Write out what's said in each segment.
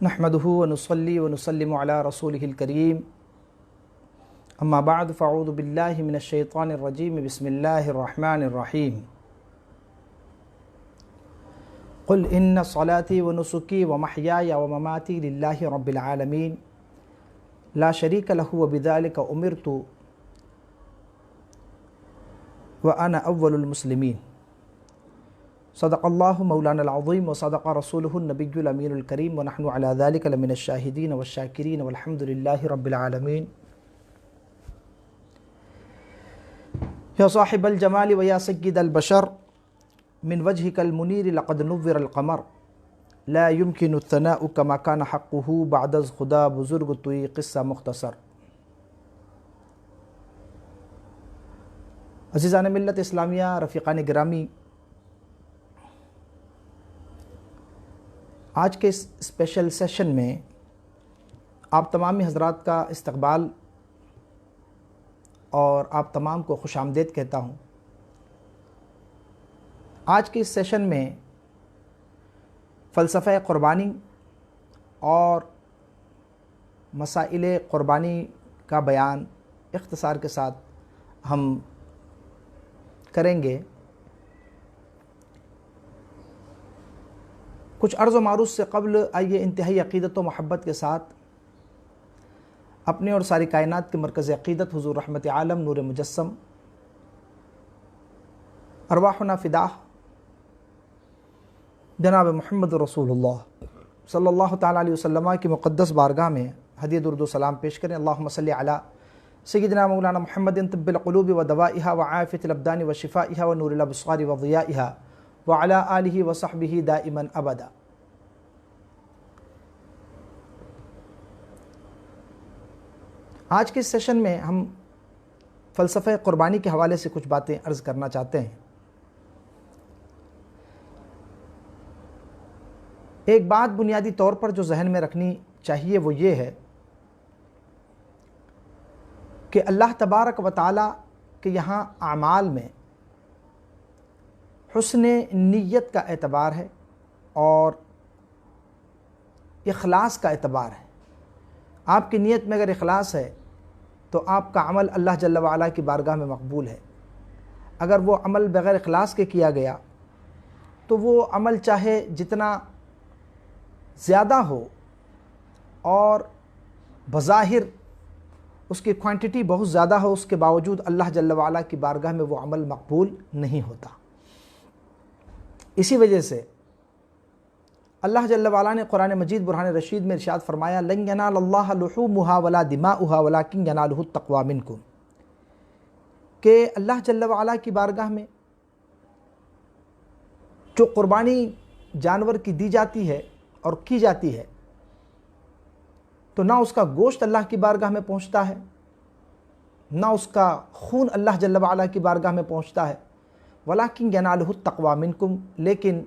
نحمده ونصلي ونسلم على رسوله الكريم اما بعد فاعوذ بالله من الشيطان الرجيم بسم الله الرحمن الرحيم قل ان صلاتي ونسكي ومحياي ومماتي لله رب العالمين لا شريك له وبذلك امرت وانا اول المسلمين صدق اللہ مولانا العظیم وصدق رسولہ النبی الامین الکریم ونحن علی ذلک لمن الشاہدین والشاکرین والحمد للہ رب العالمین۔ یا صاحب الجمال ویا سید البشر من وجهک المنیر لقد نور القمر لا يمكن الثناء كما كان حقه بعد از خدا بزرگ توی قصہ مختصر۔ عزیزان ملت اسلامیہ، رفیقان گرامی، آج کے اس اسپیشل سیشن میں آپ تمامی حضرات کا استقبال اور آپ تمام کو خوش آمدید کہتا ہوں۔ آج کے اس سیشن میں فلسفہ قربانی اور مسائل قربانی کا بیان اختصار کے ساتھ ہم کریں گے۔ کچھ عرض و معروض سے قبل آئیے انتہائی عقیدت و محبت کے ساتھ اپنے اور ساری کائنات کے مرکز عقیدت حضور رحمت عالم نور مجسم ارواحنا فداہ جناب محمد رسول اللہ صلی اللہ تعالیٰ علیہ وسلم کی مقدس بارگاہ میں ہدیہ درود و سلام پیش کریں۔ اللہم صلی علی سیدنا مولانا محمد طب القلوب و دوائها و عافیت الابدان و شفائها و نور الابصار و ضیائها وعلی آلہ وصحبہ دائما ابدا۔ آج کے اس سیشن میں ہم فلسفہ قربانی کے حوالے سے کچھ باتیں عرض کرنا چاہتے ہیں۔ ایک بات بنیادی طور پر جو ذہن میں رکھنی چاہیے وہ یہ ہے کہ اللہ تبارک و تعالیٰ کے یہاں اعمال میں حسن نیت کا اعتبار ہے اور اخلاص کا اعتبار ہے۔ آپ کی نیت میں اگر اخلاص ہے تو آپ کا عمل اللہ جل وعلا کی بارگاہ میں مقبول ہے۔ اگر وہ عمل بغیر اخلاص کے کیا گیا تو وہ عمل چاہے جتنا زیادہ ہو اور بظاہر اس کی کوانٹٹی بہت زیادہ ہو، اس کے باوجود اللہ جل وعلا کی بارگاہ میں وہ عمل مقبول نہیں ہوتا۔ اسی وجہ سے اللہ جل وعلا نے قرآن مجید برہان رشید میں ارشاد فرمایا لن ینال اللہ لحومها ولا دماؤها ولکن ینالہ التقوی منکم، کہ اللہ جل وعلا کی بارگاہ میں جو قربانی جانور کی دی جاتی ہے اور کی جاتی ہے تو نہ اس کا گوشت اللہ کی بارگاہ میں پہنچتا ہے، نہ اس کا خون اللہ جل وعلا کی بارگاہ میں پہنچتا ہے، ولیکن ینالہ التقوی منکم، لیکن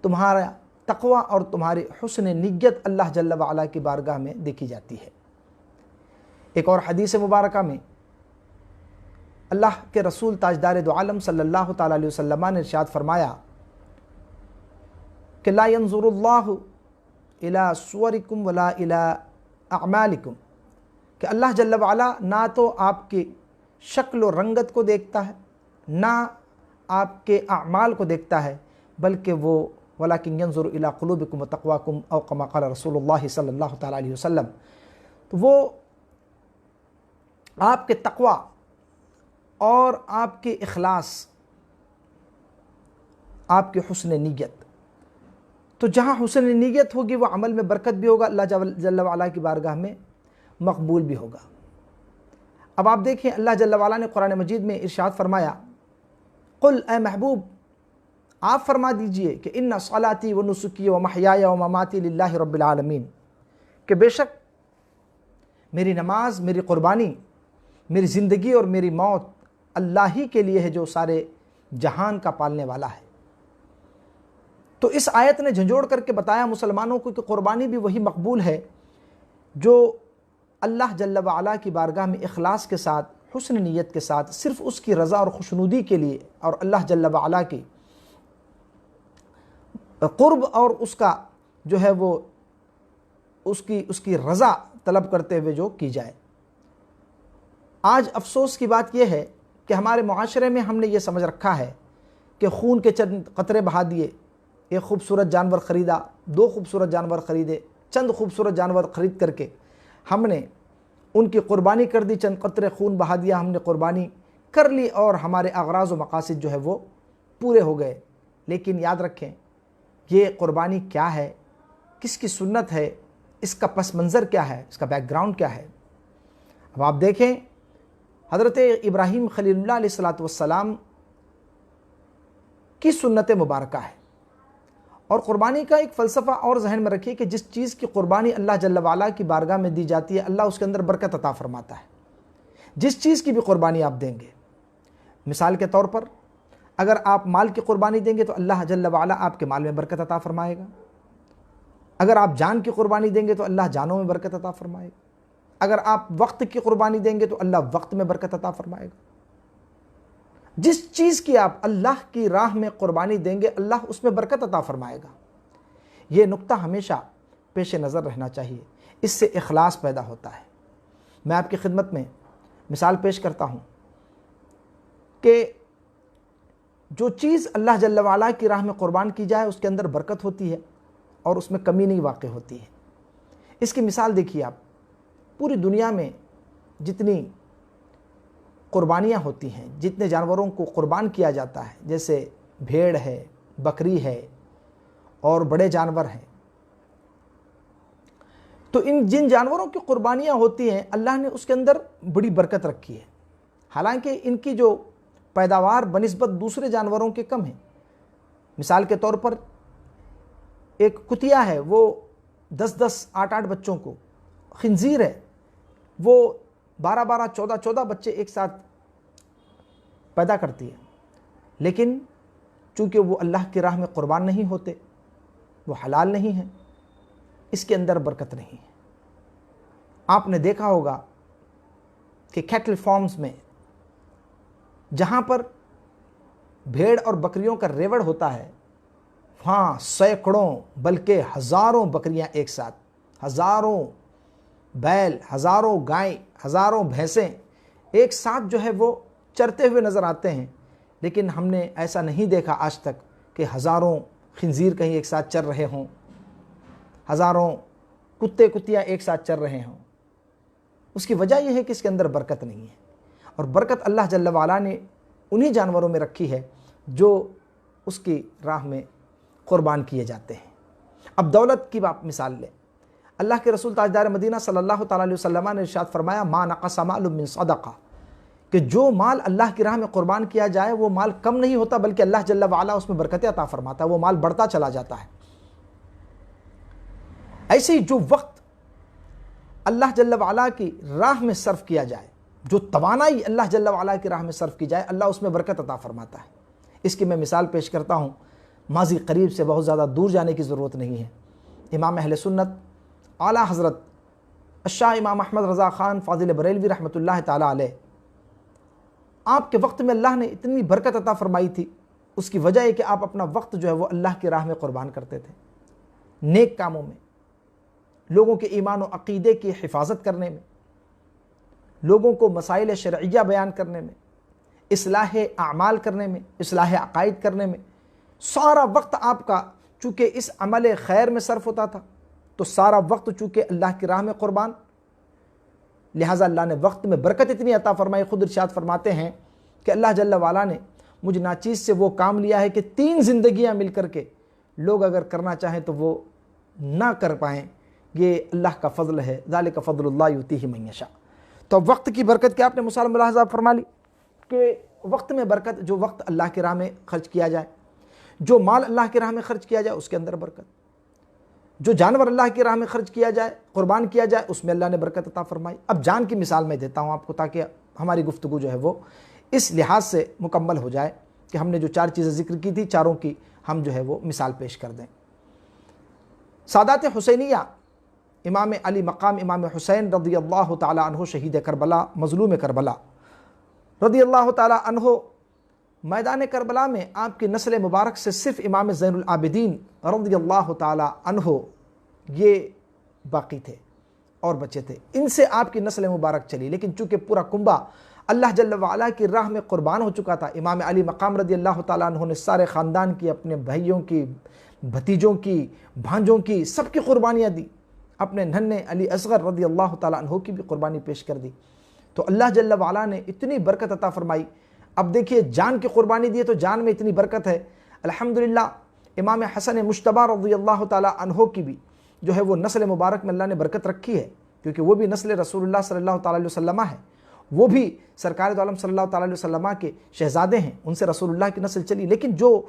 تمہارا تقوی اور تمہاری حسن نیت اللہ جل وعلا کی بارگاہ میں دیکھی جاتی ہے۔ ایک اور حدیث مبارکہ میں اللہ کے رسول تاجدار دو عالم صلی اللہ تعالیٰ علیہ وسلم نے ارشاد فرمایا کہ لا ينظر اللہ الی صورکم ولا الی اعمالکم، کہ اللہ جل وعلا نہ تو آپ کی شکل و رنگت کو دیکھتا ہے نہ آپ کے اعمال کو دیکھتا ہے، بلکہ وہ ولیکن ینظر الی قلوبکم و تقواکم او کما قال رسول اللہ صلی اللہ تعالیٰ علیہ وسلم، تو وہ آپ کے تقوی اور آپ کے اخلاص، آپ کے حسن نیت، تو جہاں حسن نیت ہوگی وہ عمل میں برکت بھی ہوگا، اللہ جل وعلا کی بارگاہ میں مقبول بھی ہوگا۔ اب آپ دیکھیں اللہ جل وعلا نے قرآن مجید میں ارشاد فرمایا قل، اے محبوب آپ فرما دیجئے کہ ان صلاتی و نسکی و محیای و مماتی للہ رب العالمین، کہ بے شک میری نماز، میری قربانی، میری زندگی اور میری موت اللہ ہی کے لیے ہے جو سارے جہان کا پالنے والا ہے۔ تو اس آیت نے جھنجھوڑ کر کے بتایا مسلمانوں کو کہ قربانی بھی وہی مقبول ہے جو اللہ جل وعلا کی بارگاہ میں اخلاص کے ساتھ، حسن نیت کے ساتھ، صرف اس کی رضا اور خوشنودی کے لیے اور اللہ جل وعلا کی قرب اور اس کا جو ہے وہ اس کی رضا طلب کرتے ہوئے جو کی جائے۔ آج افسوس کی بات یہ ہے کہ ہمارے معاشرے میں ہم نے یہ سمجھ رکھا ہے کہ خون کے چند قطرے بہا دیے، ایک خوبصورت جانور خریدا، 2 خوبصورت جانور خریدے، چند خوبصورت جانور خرید کر کے ہم نے ان کی قربانی کر دی، چند قطرے خون بہا دیا، ہم نے قربانی کر لی اور ہمارے اغراض و مقاصد جو ہے وہ پورے ہو گئے۔ لیکن یاد رکھیں یہ قربانی کیا ہے، کس کی سنت ہے، اس کا پس منظر کیا ہے، اس کا بیک گراؤنڈ کیا ہے۔ اب آپ دیکھیں حضرت ابراہیم خلیل اللہ علیہ السلام کی سنت مبارکہ ہے، اور قربانی کا ایک فلسفہ اور ذہن میں رکھیے کہ جس چیز کی قربانی اللہ جل وعلا کی بارگاہ میں دی جاتی ہے اللہ اس کے اندر برکت عطا فرماتا ہے۔ جس چیز کی بھی قربانی آپ دیں گے، مثال کے طور پر اگر آپ مال کی قربانی دیں گے تو اللہ جل وعلا آپ کے مال میں برکت عطا فرمائے گا، اگر آپ جان کی قربانی دیں گے تو اللہ جانوں میں برکت عطا فرمائے گا، اگر آپ وقت کی قربانی دیں گے تو اللہ وقت میں برکت عطا فرمائے گا۔ جس چیز کی آپ اللہ کی راہ میں قربانی دیں گے اللہ اس میں برکت عطا فرمائے گا۔ یہ نقطہ ہمیشہ پیش نظر رہنا چاہیے، اس سے اخلاص پیدا ہوتا ہے۔ میں آپ کی خدمت میں مثال پیش کرتا ہوں کہ جو چیز اللہ جل وعلا کی راہ میں قربان کی جائے اس کے اندر برکت ہوتی ہے اور اس میں کمی نہیں واقع ہوتی ہے۔ اس کی مثال دیکھیے آپ، پوری دنیا میں جتنی قربانیاں ہوتی ہیں، جتنے جانوروں کو قربان کیا جاتا ہے، جیسے بھیڑ ہے، بکری ہے اور بڑے جانور ہیں، تو جن جانوروں کی قربانیاں ہوتی ہیں اللہ نے اس کے اندر بڑی برکت رکھی ہے، حالانکہ ان کی جو پیداوار بنسبت دوسرے جانوروں کے کم ہے۔ مثال کے طور پر ایک کتیا ہے، وہ 10 8 بچوں کو، خنزیر ہے وہ 12 14 بچے ایک ساتھ پیدا کرتی ہے، لیکن چونکہ وہ اللہ کی راہ میں قربان نہیں ہوتے، وہ حلال نہیں ہیں، اس کے اندر برکت نہیں ہے۔ آپ نے دیکھا ہوگا کہ کیٹل فارمز میں جہاں پر بھیڑ اور بکریوں کا ریوڑ ہوتا ہے وہاں سینکڑوں بلکہ ہزاروں بکریاں ایک ساتھ، ہزاروں بیل، ہزاروں گائیں، ہزاروں بھینسیں ایک ساتھ جو ہے وہ چرتے ہوئے نظر آتے ہیں، لیکن ہم نے ایسا نہیں دیکھا آج تک کہ ہزاروں خنزیر کہیں ایک ساتھ چر رہے ہوں، ہزاروں کتے کتیاں ایک ساتھ چر رہے ہوں۔ اس کی وجہ یہ ہے کہ اس کے اندر برکت نہیں ہے، اور برکت اللہ جل وعلا نے انہی جانوروں میں رکھی ہے جو اس کی راہ میں قربان کیے جاتے ہیں۔ اب دولت کی آپ مثال لیں، اللہ کے رسول تاجدار مدینہ صلی اللہ تعالیٰ علیہ وسلم نے ارشاد فرمایا ما نقص مال من صدقہ، کہ جو مال اللہ کی راہ میں قربان کیا جائے وہ مال کم نہیں ہوتا بلکہ اللہ جل وعلا اس میں برکت عطا فرماتا ہے، وہ مال بڑھتا چلا جاتا ہے۔ ایسے ہی جو وقت اللہ جل وعلا کی راہ میں صرف کیا جائے، جو توانائی اللہ جل وعلا کی راہ میں صرف کی جائے اللہ اس میں برکت عطا فرماتا ہے۔ اس کی میں مثال پیش کرتا ہوں، ماضی قریب سے بہت زیادہ دور جانے کی ضرورت نہیں ہے۔ امام اہل سنت اعلیٰ حضرت الشاہ امام احمد رضا خان فاضل بریلوی رحمۃ اللہ تعالیٰ علیہ، آپ کے وقت میں اللہ نے اتنی برکت عطا فرمائی تھی، اس کی وجہ ہے کہ آپ اپنا وقت جو ہے وہ اللہ کی راہ میں قربان کرتے تھے، نیک کاموں میں، لوگوں کے ایمان و عقیدے کی حفاظت کرنے میں، لوگوں کو مسائل شرعیہ بیان کرنے میں، اصلاح اعمال کرنے میں، اصلاح عقائد کرنے میں، سارا وقت آپ کا چونکہ اس عمل خیر میں صرف ہوتا تھا تو سارا وقت چونکہ اللہ کی راہ میں قربان، لہٰذا اللہ نے وقت میں برکت اتنی عطا فرمائی۔ خود ارشاد فرماتے ہیں کہ اللہ جل وعلا نے مجھ ناچیز سے وہ کام لیا ہے کہ 3 زندگیاں مل کر کے لوگ اگر کرنا چاہیں تو وہ نہ کر پائیں، یہ اللہ کا فضل ہے، ذالک فضل اللہ یؤتیہ من یشاء۔ تو وقت کی برکت کی آپ نے مثال ملاحظہ فرما لی کہ وقت میں برکت، جو وقت اللہ کی راہ میں خرچ کیا جائے، جو مال اللہ کی راہ میں خرچ کیا جائے اس کے اندر برکت، جو جانور اللہ کی راہ میں خرچ کیا جائے، قربان کیا جائے، اس میں اللہ نے برکت عطا فرمائی۔ اب جان کی مثال میں دیتا ہوں آپ کو تاکہ ہماری گفتگو جو ہے وہ اس لحاظ سے مکمل ہو جائے کہ ہم نے جو 4 چیزیں ذکر کی تھی چاروں کی ہم جو ہے وہ مثال پیش کر دیں۔ سادات حسینیہ، امام علی مقام امام حسین رضی اللہ تعالی عنہ شہید کربلا، مظلوم کربلا رضی اللہ تعالی عنہ، میدان کربلا میں آپ کی نسل مبارک سے صرف امام زین العابدین رضی اللہ تعالی عنہ یہ باقی تھے اور بچے تھے، ان سے آپ کی نسل مبارک چلی، لیکن چونکہ پورا کنبہ اللہ جل وعلا کی راہ میں قربان ہو چکا تھا، امام علی مقام رضی اللہ تعالیٰ عنہ نے سارے خاندان کی، اپنے بھائیوں کی، بھتیجوں کی، بھانجوں کی، سب کی قربانیاں دی، اپنے ننھے علی اصغر رضی اللہ تعالیٰ عنہ کی بھی قربانی پیش کر دی۔ تو اللہ جل وعلا نے اتنی برکت عطا فرمائی۔ اب دیکھیے جان کی قربانی دی تو جان میں اتنی برکت ہے۔ الحمدللہ امام حسن مجتبیٰ رضی اللہ تعالیٰ عنہ کی بھی جو ہے وہ نسل مبارک میں اللہ نے برکت رکھی ہے، کیونکہ وہ بھی نسل رسول اللہ صلی اللہ تعالیٰ علیہ وسلم ہے، وہ بھی سرکار دو عالم صلی اللہ تعالیٰ علیہ وسلم کے شہزادے ہیں، ان سے رسول اللہ کی نسل چلی۔ لیکن جو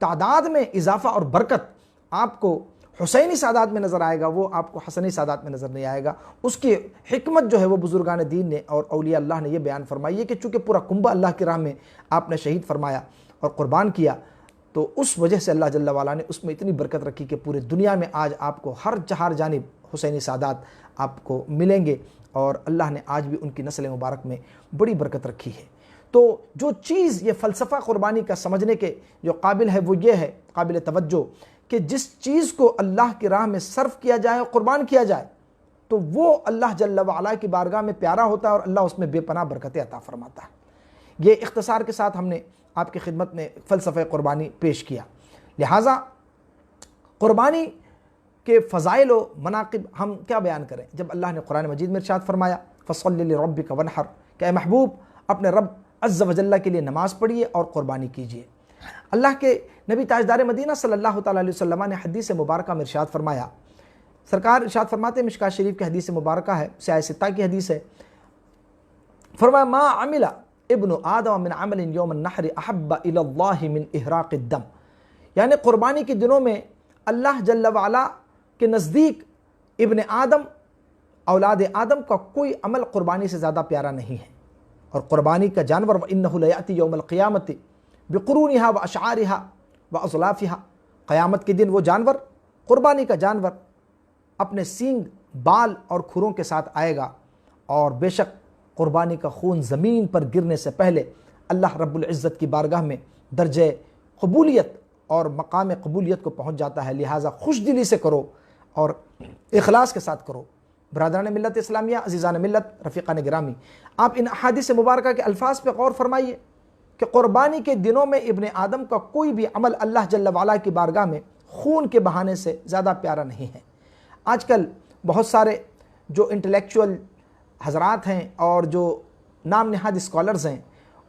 تعداد میں اضافہ اور برکت آپ کو حسینی سادات میں نظر آئے گا وہ آپ کو حسنی سادات میں نظر نہیں آئے گا۔ اس کی حکمت جو ہے وہ بزرگان دین نے اور اولیاء اللہ نے یہ بیان فرمائی ہے کہ چونکہ پورا کنبہ اللہ کی راہ میں آپ نے شہید فرمایا اور قربان کیا، تو اس وجہ سے اللہ جل وعلا نے اس میں اتنی برکت رکھی کہ پورے دنیا میں آج آپ کو ہر چہار جانب حسینی سادات آپ کو ملیں گے، اور اللہ نے آج بھی ان کی نسل مبارک میں بڑی برکت رکھی ہے۔ تو جو چیز یہ فلسفہ قربانی کا سمجھنے کے جو قابل ہے وہ یہ ہے، قابل توجہ، کہ جس چیز کو اللہ کی راہ میں صرف کیا جائے اور قربان کیا جائے تو وہ اللہ جل وعلا کی بارگاہ میں پیارا ہوتا ہے اور اللہ اس میں بے پناہ برکتیں عطا فرماتا ہے۔ یہ اختصار کے ساتھ ہم نے آپ کی خدمت میں فلسفہ قربانی پیش کیا۔ لہٰذا قربانی کے فضائل و مناقب ہم کیا بیان کریں جب اللہ نے قرآن مجید میں ارشاد فرمایا فَصَلِّ لِرَبِّكَ وَانْحَرْ، کہ اے محبوب اپنے رب عز و جل کے لیے نماز پڑھیے اور قربانی کیجیے۔ اللہ کے نبی تاجدار مدینہ صلی اللہ تعالیٰ علیہ وسلم نے حدیث مبارکہ میں ارشاد فرمایا، سرکار ارشاد فرماتے ہیں، مشکوٰۃ شریف کی حدیث مبارکہ ہے، سیاہ ستہ کی حدیث ہے، فرمایا ما عمل ابن آدم من عمل یوم النحر احب الی اللہ من احراق الدم، یعنی قربانی کے دنوں میں اللہ جل وعلا کے نزدیک ابن آدم، اولاد آدم کا کوئی عمل قربانی سے زیادہ پیارا نہیں ہے۔ اور قربانی کا جانور وَإِنَّهُ لَيَأْتِي يَوْمَ الْقِيَامَةِ بِقُرُونِهَا وَأَشْعَارِهَا وَأَظْلَافِهَا، قیامت کے دن وہ جانور، قربانی کا جانور اپنے سینگ، بال اور کھروں کے ساتھ آئے گا، اور بے شک قربانی کا خون زمین پر گرنے سے پہلے اللہ رب العزت کی بارگاہ میں درجہ قبولیت اور مقام قبولیت کو پہنچ جاتا ہے۔ لہٰذا خوش دلی سے کرو اور اخلاص کے ساتھ کرو۔ برادران ملت اسلامیہ، عزیزان ملت، رفیقان گرامی، آپ ان احادیث مبارکہ کے الفاظ پہ غور فرمائیے کہ قربانی کے دنوں میں ابن آدم کا کوئی بھی عمل اللہ جل وعلا کی بارگاہ میں خون کے بہانے سے زیادہ پیارا نہیں ہے۔ آج کل بہت سارے جو انٹلیکچوئل حضرات ہیں اور جو نام نہاد اسکالرز ہیں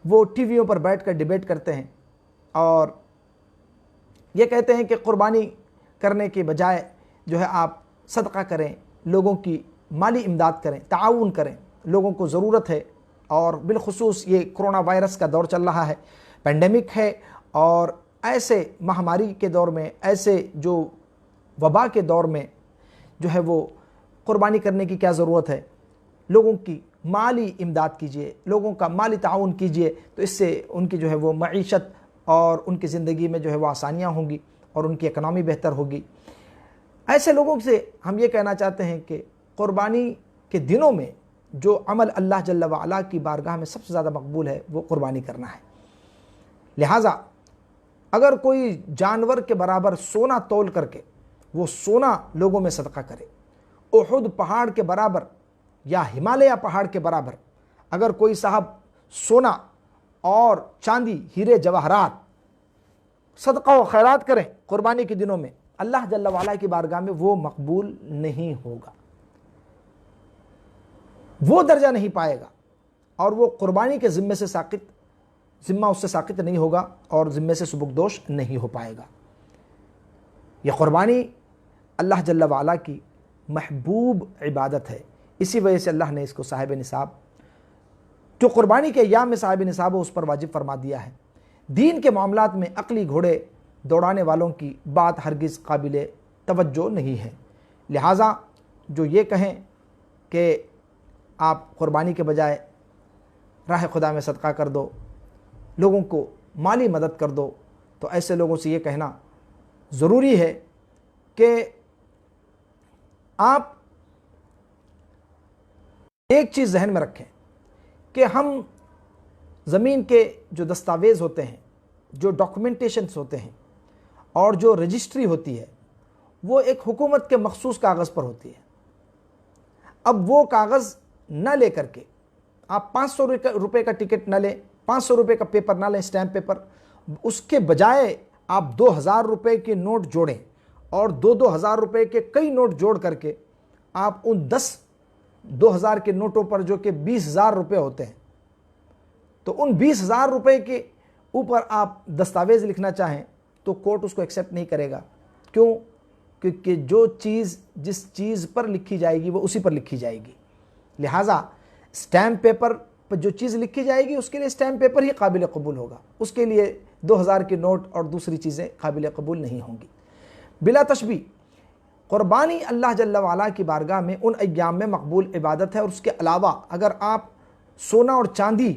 وہ ٹی ویوں پر بیٹھ کر ڈیبیٹ کرتے ہیں اور یہ کہتے ہیں کہ قربانی کرنے کے بجائے جو ہے آپ صدقہ کریں، لوگوں کی مالی امداد کریں، تعاون کریں، لوگوں کو ضرورت ہے، اور بالخصوص یہ کرونا وائرس کا دور چل رہا ہے، پینڈیمک ہے، اور ایسے مہاماری کے دور میں، ایسے جو وبا کے دور میں جو ہے وہ قربانی کرنے کی کیا ضرورت ہے؟ لوگوں کی مالی امداد کیجئے، لوگوں کا مالی تعاون کیجئے، تو اس سے ان کی جو ہے وہ معیشت اور ان کی زندگی میں جو ہے وہ آسانیاں ہوں گی اور ان کی اکنامی بہتر ہوگی۔ ایسے لوگوں سے ہم یہ کہنا چاہتے ہیں کہ قربانی کے دنوں میں جو عمل اللہ جل وعلا کی بارگاہ میں سب سے زیادہ مقبول ہے وہ قربانی کرنا ہے۔ لہٰذا اگر کوئی جانور کے برابر سونا تول کر کے وہ سونا لوگوں میں صدقہ کرے، احد پہاڑ کے برابر یا ہمالیہ پہاڑ کے برابر اگر کوئی صاحب سونا اور چاندی، ہیرے جواہرات صدقہ و خیرات کریں قربانی کے دنوں میں، اللہ جل وعلا کی بارگاہ میں وہ مقبول نہیں ہوگا، وہ درجہ نہیں پائے گا، اور وہ قربانی کے ذمہ سے ساقط، ذمہ اس سے ساقط نہیں ہوگا اور ذمہ سے سبکدوش نہیں ہو پائے گا۔ یہ قربانی اللہ جل وعلا کی محبوب عبادت ہے، اسی وجہ سے اللہ نے اس کو صاحب نصاب، جو قربانی کے ایام میں صاحب نصاب ہو، اس پر واجب فرما دیا ہے۔ دین کے معاملات میں عقلی گھوڑے دوڑانے والوں کی بات ہرگز قابل توجہ نہیں ہے۔ لہٰذا جو یہ کہیں کہ آپ قربانی کے بجائے راہ خدا میں صدقہ کر دو، لوگوں کو مالی مدد کر دو، تو ایسے لوگوں سے یہ کہنا ضروری ہے کہ آپ ایک چیز ذہن میں رکھیں کہ ہم زمین کے جو دستاویز ہوتے ہیں، جو ڈاکومنٹیشنز ہوتے ہیں اور جو رجسٹری ہوتی ہے وہ ایک حکومت کے مخصوص کاغذ پر ہوتی ہے، اب وہ کاغذ نہ لے کر کے آپ 500 روپے کا ٹکٹ نہ لیں، 500 روپے کا پیپر نہ لیں، اسٹیمپ پیپر، اس کے بجائے آپ 2000 روپے کے نوٹ جوڑیں اور 2000 روپے کے کئی نوٹ جوڑ کر کے آپ ان 2000 کے نوٹوں پر جو کہ 20000 روپے ہوتے ہیں، تو ان 20000 روپے کے اوپر آپ دستاویز لکھنا چاہیں تو کورٹ اس کو ایکسیپٹ نہیں کرے گا۔ کیوں؟ کیونکہ جو چیز جس چیز پر لکھی جائے گی وہ اسی پر لکھی جائے گی، لہٰذا اسٹیمپ پیپر پر جو چیز لکھی جائے گی اس کے لیے اسٹیمپ پیپر ہی قابل قبول ہوگا، اس کے لیے 2000 کے نوٹ اور دوسری چیزیں قابل قبول نہیں ہوں گی۔ بلا تشبیہ قربانی اللہ جل وعلا کی بارگاہ میں ان ایام میں مقبول عبادت ہے، اور اس کے علاوہ اگر آپ سونا اور چاندی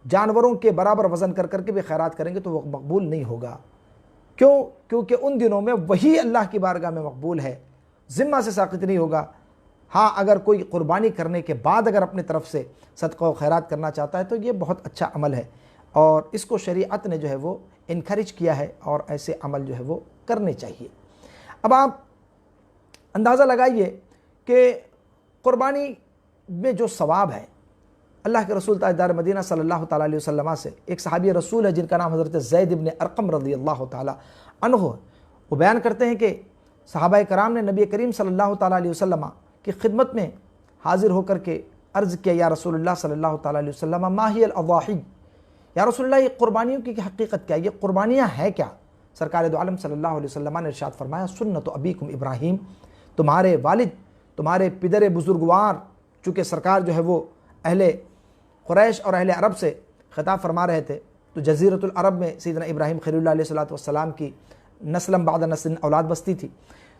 جانوروں کے برابر وزن کر کر کے بھی خیرات کریں گے تو وہ مقبول نہیں ہوگا۔ کیوں؟ کیونکہ ان دنوں میں وہی اللہ کی بارگاہ میں مقبول ہے، ذمہ سے ساقط نہیں ہوگا۔ ہاں اگر کوئی قربانی کرنے کے بعد اگر اپنی طرف سے صدقہ و خیرات کرنا چاہتا ہے تو یہ بہت اچھا عمل ہے، اور اس کو شریعت نے جو ہے وہ انکریج کیا ہے، اور ایسے عمل جو ہے وہ کرنے چاہیے۔ اب آپ اندازہ لگائیے کہ قربانی میں جو ثواب ہے، اللہ کے رسول تاجدار مدینہ صلی اللہ تعالیٰ علیہ وسلم سے ایک صحابی رسول ہے جن کا نام حضرت زید بن ارقم رضی اللہ تعالیٰ عنہ ہے، وہ بیان کرتے ہیں کہ صحابہ کرام نے نبی کریم صلی اللہ تعالیٰ علیہ وسلم کی خدمت میں حاضر ہو کر کے عرض کیا، یا رسول اللہ صلی اللہ تعالیٰ علیہ وسلم ما ہی الاضاحی، یا رسول اللہ یہ قربانیوں کی حقیقت کیا، یہ قربانیاں ہیں کیا؟ سرکار دو عالم صلی اللہ علیہ وسلم نے ارشاد فرمایا، سنت ابیکم ابراہیم، تمہارے والد تمہارے پدر بزرگوار، چونکہ سرکار جو ہے وہ اہل قریش اور اہل عرب سے خطاب فرما رہے تھے، تو جزیرۃ العرب میں سیدنا ابراہیم خلیل اللہ علیہ السلام کی نسلم بعد نسل اولاد بستی تھی،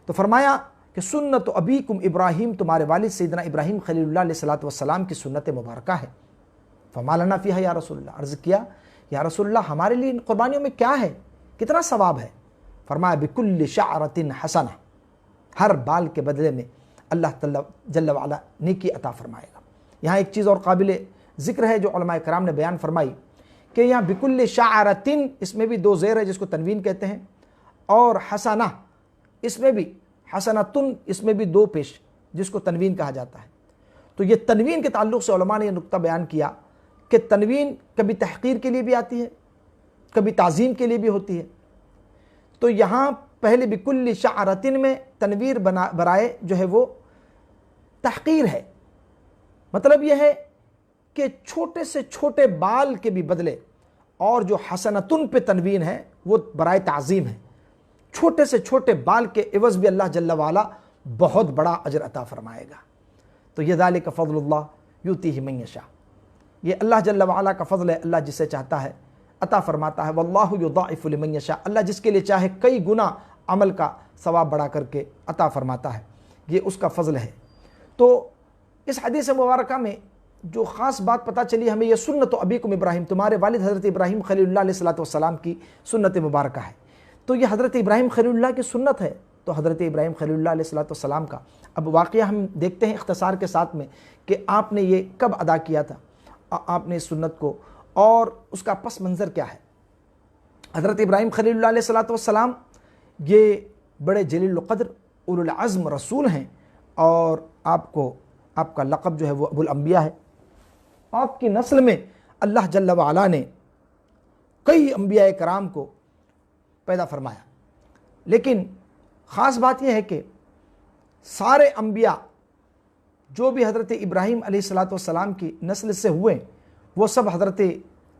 تو فرمایا کہ سنت ابیکم ابراہیم، تمہارے والد سیدنا ابراہیم خلیل اللہ علیہ السلام کی سنت مبارکہ ہے۔ فما لنا فیہا یا رسول اللہ، عرض کیا یا رسول اللہ ہمارے لیے ان قربانیوں میں کیا ہے، کتنا ثواب ہے؟ فرمایا بکل شعرۃ حسنہ، ہر بال کے بدلے میں اللہ تعالی جل وعلا نیکی عطا فرمائے گا۔ یہاں ایک چیز اور قابل ذکر ہے جو علماء کرام نے بیان فرمائی کہ یہاں بکل شعرۃ، اس میں بھی دو زیر ہے جس کو تنوین کہتے ہیں، اور حسنہ اس میں بھی، حسنتن اس میں بھی دو پیش جس کو تنوین کہا جاتا ہے۔ تو یہ تنوین کے تعلق سے علماء نے یہ نقطہ بیان کیا کہ تنوین کبھی تحقیر کے لیے بھی آتی ہے، کبھی تعظیم کے لیے بھی ہوتی ہے۔ تو یہاں پہلے بکل شعرتن میں تنویر برائے جو ہے وہ تحقیر ہے، مطلب یہ ہے کہ چھوٹے سے چھوٹے بال کے بھی بدلے، اور جو حسنتن پہ تنوین ہے وہ برائے تعظیم ہے، چھوٹے سے چھوٹے بال کے عوض بھی اللہ جل وعلا بہت بڑا اجر عطا فرمائے گا۔ تو یہ ذالک فضل اللہ یؤتیہ من یشاء، یہ اللہ جل وعلا کا فضل ہے، اللہ جسے چاہتا ہے عطا فرماتا ہے۔ واللہ یضاعف لمن یشاء، اللہ جس کے لیے چاہے کئی گنا عمل کا ثواب بڑھا کر کے عطا فرماتا ہے، یہ اس کا فضل ہے۔ تو اس حدیث مبارکہ میں جو خاص بات پتہ چلی ہمیں، یہ سنت ابیکم ابراہیم، تمہارے والد حضرت ابراہیم خلیل اللہ علیہ السلام کی سنت مبارکہ ہے۔ تو یہ حضرت ابراہیم خلیل اللہ کی سنت ہے، تو حضرت ابراہیم خلیل اللہ علیہ السلام کا اب واقعہ ہم دیکھتے ہیں اختصار کے ساتھ میں کہ آپ نے یہ کب ادا کیا تھا آپ نے اس سنت کو، اور اس کا پس منظر کیا ہے۔ حضرت ابراہیم خلیل اللہ علیہ السلام یہ بڑے جلیل القدر اولو العزم رسول ہیں، اور آپ کا لقب جو ہے وہ ابو الانبیاء ہے۔ آپ کی نسل میں اللہ جل وعلا نے کئی انبیاء کرام کو پیدا فرمایا، لیکن خاص بات یہ ہے کہ سارے انبیاء جو بھی حضرت ابراہیم علیہ السلام کی نسل سے ہوئے وہ سب حضرت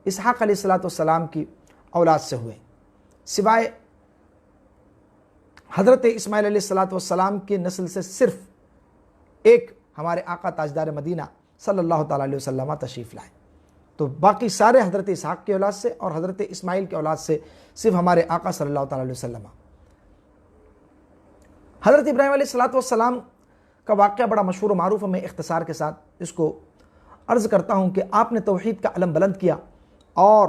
اسحاق علیہ السلام کی اولاد سے ہوئے، سوائے حضرت اسماعیل علیہ السلام کی نسل سے صرف ایک ہمارے آقا تاجدار مدینہ صلی اللہ تعالیٰ علیہ وسلم تشریف لائے، تو باقی سارے حضرت اسحاق کی اولاد سے اور حضرت اسماعیل کی اولاد سے صرف ہمارے آقا صلی اللہ تعالیٰ علیہ وسلم۔ حضرت ابراہیم علیہ السلام کا واقعہ بڑا مشہور و معروف ہے، میں اختصار کے ساتھ اس کو عرض کرتا ہوں کہ آپ نے توحید کا علم بلند کیا اور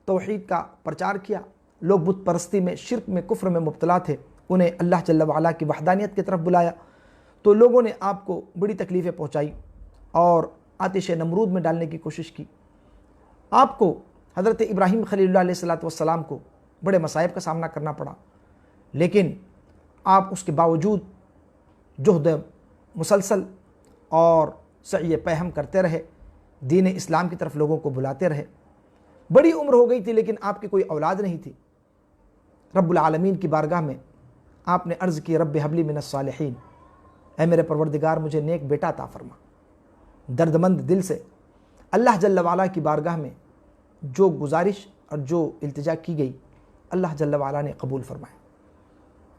توحید کا پرچار کیا۔ لوگ بت پرستی میں، شرک میں، کفر میں مبتلا تھے، انہیں اللہ جل وعلا کی وحدانیت کی طرف بلایا، تو لوگوں نے آپ کو بڑی تکلیفیں پہنچائی اور آتش نمرود میں ڈالنے کی کوشش کی۔ آپ کو حضرت ابراہیم خلیل اللہ علیہ السلام کو بڑے مصائب کا سامنا کرنا پڑا، لیکن آپ اس کے باوجود جہد مسلسل اور سعی پیہم کرتے رہے، دین اسلام کی طرف لوگوں کو بلاتے رہے۔ بڑی عمر ہو گئی تھی لیکن آپ کی کوئی اولاد نہیں تھی۔ رب العالمین کی بارگاہ میں آپ نے عرض کی، رب حبلی من الصالحین، اے میرے پروردگار مجھے نیک بیٹا عطا فرما۔ درد مند دل سے اللہ جل وعلا کی بارگاہ میں جو گزارش اور جو التجا کی گئی اللہ جل وعلا نے قبول فرمایا۔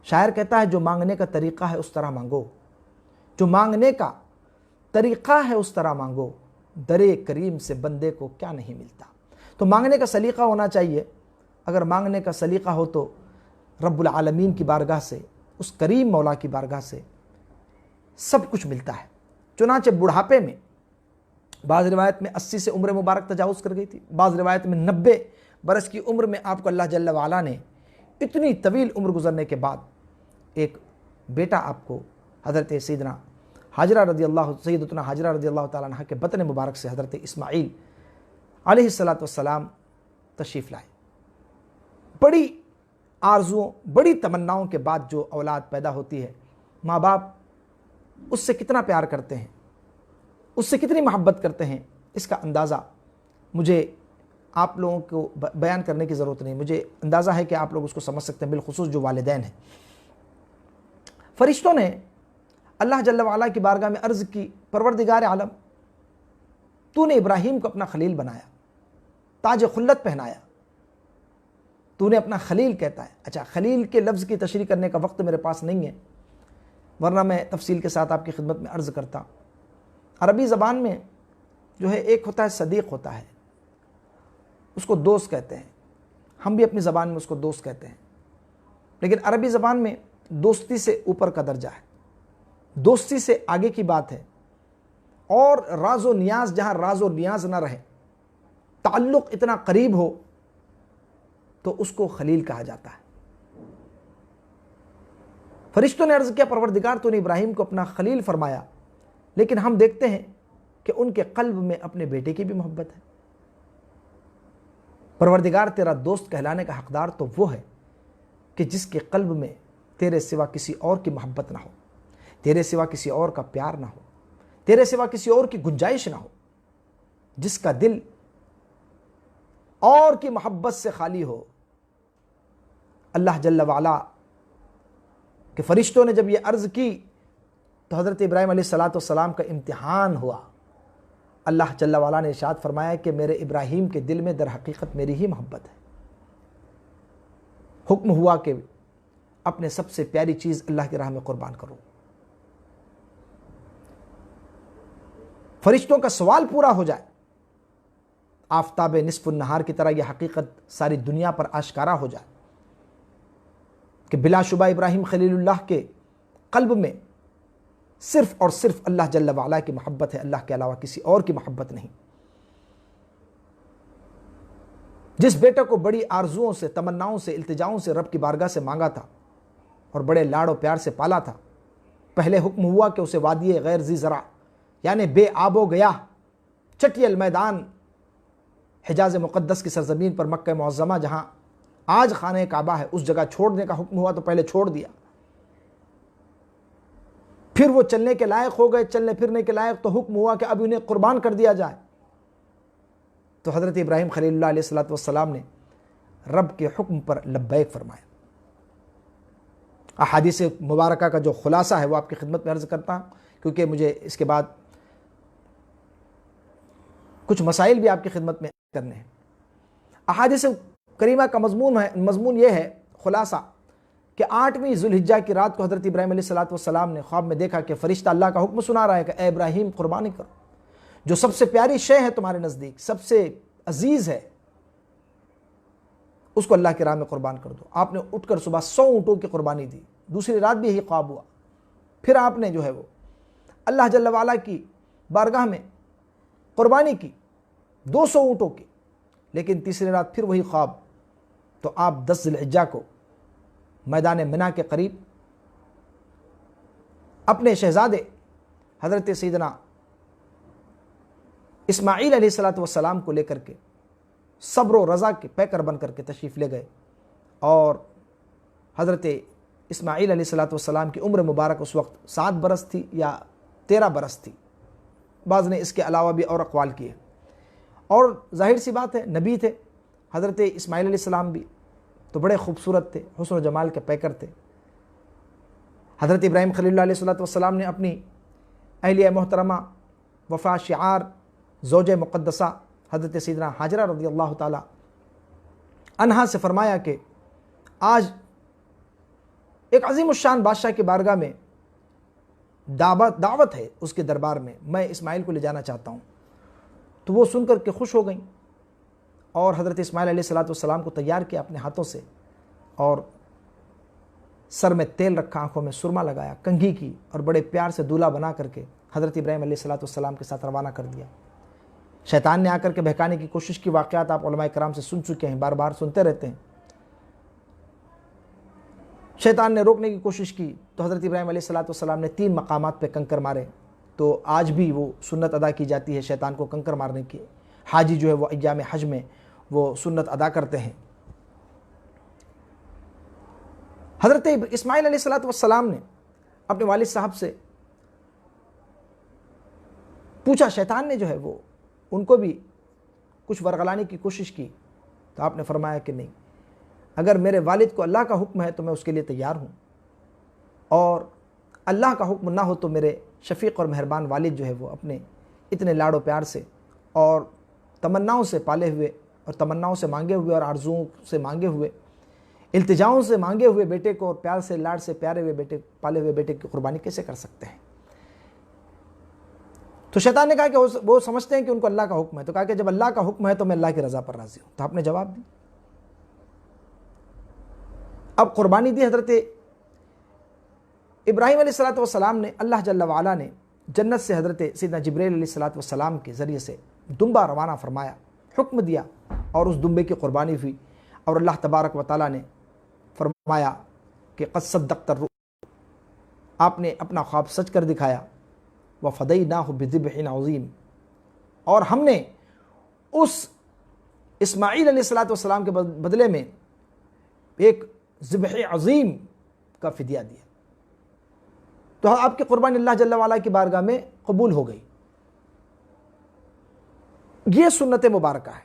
شاعر کہتا ہے جو مانگنے کا طریقہ ہے اس طرح مانگو، جو مانگنے کا طریقہ ہے اس طرح مانگو، درے کریم سے بندے کو کیا نہیں ملتا۔ تو مانگنے کا سلیقہ ہونا چاہیے۔ اگر مانگنے کا سلیقہ ہو تو رب العالمین کی بارگاہ سے، اس کریم مولا کی بارگاہ سے سب کچھ ملتا ہے۔ چنانچہ بڑھاپے میں بعض روایت میں 80 سے عمر مبارک تجاوز کر گئی تھی، بعض روایت میں 90 برس کی عمر میں آپ کو اللہ جل وعلا نے اتنی طویل عمر گزرنے کے بعد ایک بیٹا آپ کو حضرت سیدنا حاجرہ رضی اللہ سیدتنا حاجرہ رضی اللہ تعالیٰ عنہ کے بطن مبارک سے حضرت اسماعیل علیہ السلام تشریف لائے۔ بڑی آرزوؤں، بڑی تمناؤں کے بعد جو اولاد پیدا ہوتی ہے، ماں باپ اس سے کتنا پیار کرتے ہیں، اس سے کتنی محبت کرتے ہیں، اس کا اندازہ مجھے آپ لوگوں کو بیان کرنے کی ضرورت نہیں، مجھے اندازہ ہے کہ آپ لوگ اس کو سمجھ سکتے ہیں، بالخصوص جو والدین ہیں۔ فرشتوں نے اللہ جل وعلا کی بارگاہ میں عرض کی، پروردگار عالم تو نے ابراہیم کو اپنا خلیل بنایا، تاج خلت پہنایا، تو نے اپنا خلیل کہتا ہے۔ اچھا، خلیل کے لفظ کی تشریح کرنے کا وقت میرے پاس نہیں ہے، ورنہ میں تفصیل کے ساتھ آپ کی خدمت میں عرض کرتا۔ عربی زبان میں جو ہے ایک ہوتا ہے صدیق ہوتا ہے، اس کو دوست کہتے ہیں، ہم بھی اپنی زبان میں اس کو دوست کہتے ہیں، لیکن عربی زبان میں دوستی سے اوپر کا درجہ ہے، دوستی سے آگے کی بات ہے، اور راز و نیاز جہاں راز و نیاز نہ رہے، تعلق اتنا قریب ہو تو اس کو خلیل کہا جاتا ہے۔ فرشتوں نے عرض کیا، پروردگار تو نے ابراہیم کو اپنا خلیل فرمایا، لیکن ہم دیکھتے ہیں کہ ان کے قلب میں اپنے بیٹے کی بھی محبت ہے۔ پروردگار تیرا دوست کہلانے کا حقدار تو وہ ہے کہ جس کے قلب میں تیرے سوا کسی اور کی محبت نہ ہو، تیرے سوا کسی اور کا پیار نہ ہو، تیرے سوا کسی اور کی گنجائش نہ ہو، جس کا دل اور کی محبت سے خالی ہو۔ اللہ جل وعلا کہ فرشتوں نے جب یہ عرض کی تو حضرت ابراہیم علیہ السلام کا امتحان ہوا۔ اللہ جل وعلا نے ارشاد فرمایا کہ میرے ابراہیم کے دل میں در حقیقت میری ہی محبت ہے۔ حکم ہوا کہ اپنے سب سے پیاری چیز اللہ کی راہ میں قربان کرو۔ فرشتوں کا سوال پورا ہو جائے، آفتاب نصف النہار کی طرح یہ حقیقت ساری دنیا پر آشکارا ہو جائے کہ بلا شبہ ابراہیم خلیل اللہ کے قلب میں صرف اور صرف اللہ جل وعلا کی محبت ہے، اللہ کے علاوہ کسی اور کی محبت نہیں۔ جس بیٹے کو بڑی آرزوؤں سے، تمناؤں سے، التجاؤں سے رب کی بارگاہ سے مانگا تھا اور بڑے لاڑ و پیار سے پالا تھا، پہلے حکم ہوا کہ اسے وادی غیر ذی زرع یعنی بے آب و گیا چٹیل میدان حجاز مقدس کی سرزمین پر مکہ معظمہ جہاں آج خانہ کعبہ ہے اس جگہ چھوڑنے کا حکم ہوا تو پہلے چھوڑ دیا۔ پھر وہ چلنے کے لائق ہو گئے، چلنے پھرنے کے لائق، تو حکم ہوا کہ اب انہیں قربان کر دیا جائے۔ تو حضرت ابراہیم خلیل اللہ علیہ السلام نے رب کے حکم پر لبیک فرمایا۔ احادیث مبارکہ کا جو خلاصہ ہے وہ آپ کی خدمت میں عرض کرتا ہوں، کیونکہ مجھے اس کے بعد کچھ مسائل بھی آپ کی خدمت میں کرنے ہیں۔ احادیث کریمہ کا مضمون یہ ہے، خلاصہ، کہ 8ویں ذوالحجہ کی رات کو حضرت ابراہیم علیہ السلام نے خواب میں دیکھا کہ فرشتہ اللہ کا حکم سنا رہا ہے کہ اے ابراہیم قربانی کرو، جو سب سے پیاری شے ہے تمہارے نزدیک، سب سے عزیز ہے، اس کو اللہ کی راہ میں قربان کر دو۔ آپ نے اٹھ کر صبح 100 اونٹوں کی قربانی دی۔ دوسری رات بھی یہی خواب ہوا، پھر آپ نے جو ہے وہ اللہ جل وعلا کی بارگاہ میں قربانی کی 200 اونٹوں کی، لیکن تیسری رات پھر وہی خواب، تو آپ 10 ذوالحجہ کو میدان منی کے قریب اپنے شہزادے حضرت سیدنا اسماعیل علیہ السلام کو لے کر کے صبر و رضا کے پیکر بن کر کے تشریف لے گئے، اور حضرت اسماعیل علیہ السلام کی عمر مبارک اس وقت 7 برس تھی یا 13 برس تھی، بعض نے اس کے علاوہ بھی اور اقوال کیے. اور ظاہر سی بات ہے نبی تھے حضرت اسماعیل علیہ السلام بھی تو بڑے خوبصورت تھے, حسن و جمال کے پیکر تھے. حضرت ابراہیم خلیل اللہ علیہ السلام نے اپنی اہلیہ محترمہ وفا شعار زوج مقدسہ حضرت سیدنا حاجرہ رضی اللہ تعالی عنہا سے فرمایا کہ آج ایک عظیم الشان بادشاہ کی بارگاہ میں دعوت ہے اس کے دربار میں اسماعیل کو لے جانا چاہتا ہوں. تو وہ سن کر کے خوش ہو گئیں اور حضرت اسماعیل علیہ السلام کو تیار کیا اپنے ہاتھوں سے, اور سر میں تیل رکھا, آنکھوں میں سرما لگایا, کنگھی کی, اور بڑے پیار سے دولہا بنا کر کے حضرت ابراہیم علیہ السلام کے ساتھ روانہ کر دیا. شیطان نے آ کر کے بہکانے کی کوشش کی, واقعات آپ علماء کرام سے سن چکے ہیں, بار بار سنتے رہتے ہیں. شیطان نے روکنے کی کوشش کی تو حضرت ابراہیم علیہ السلام نے 3 مقامات پہ کنکر مارے. تو آج بھی وہ سنت ادا کی جاتی ہے شیطان کو کنکر مارنے کی. حاجی جو ہے وہ ایام حج میں وہ سنت ادا کرتے ہیں. حضرت اسماعیل علیہ السلام نے اپنے والد صاحب سے پوچھا, شیطان نے جو ہے وہ ان کو بھی کچھ ورغلانے کی کوشش کی, تو آپ نے فرمایا کہ نہیں, اگر میرے والد کو اللہ کا حکم ہے تو میں اس کے لیے تیار ہوں, اور اللہ کا حکم نہ ہو تو میرے شفیق اور مہربان والد جو ہے وہ اپنے اتنے لاڑ و پیار سے اور تمناؤں سے پالے ہوئے اور تمناؤں سے مانگے ہوئے اور آرزوؤں سے مانگے ہوئے, التجاؤں سے مانگے ہوئے بیٹے کو اور پیار سے لاڑ سے پیارے ہوئے بیٹے پالے ہوئے بیٹے کی قربانی کیسے کر سکتے ہیں. تو شیطان نے کہا کہ وہ سمجھتے ہیں کہ ان کو اللہ کا حکم ہے, تو کہا کہ جب اللہ کا حکم ہے تو میں اللہ کی رضا پر راضی ہوں. تو آپ نے جواب دی. اب قربانی دی حضرت ابراہیم علیہ السلام نے. اللہ جل وعلا نے جنت سے حضرت سیدنا جبرائیل علیہ السلام کے ذریعے سے دمبا روانہ فرمایا, حکم دیا, اور اس دمبے کی قربانی ہوئی. اور اللہ تبارک و تعالیٰ نے فرمایا کہ قد صدقت الرؤیا, آپ نے اپنا خواب سچ کر دکھایا. وفدیناہ بذبح عظیم, اور ہم نے اس اسماعیل علیہ السلام کے بدلے میں ایک ذبح عظیم کا فدیہ دیا. تو آپ کی قربانی اللہ جل وعلا کی بارگاہ میں قبول ہو گئی. یہ سنت مبارکہ ہے.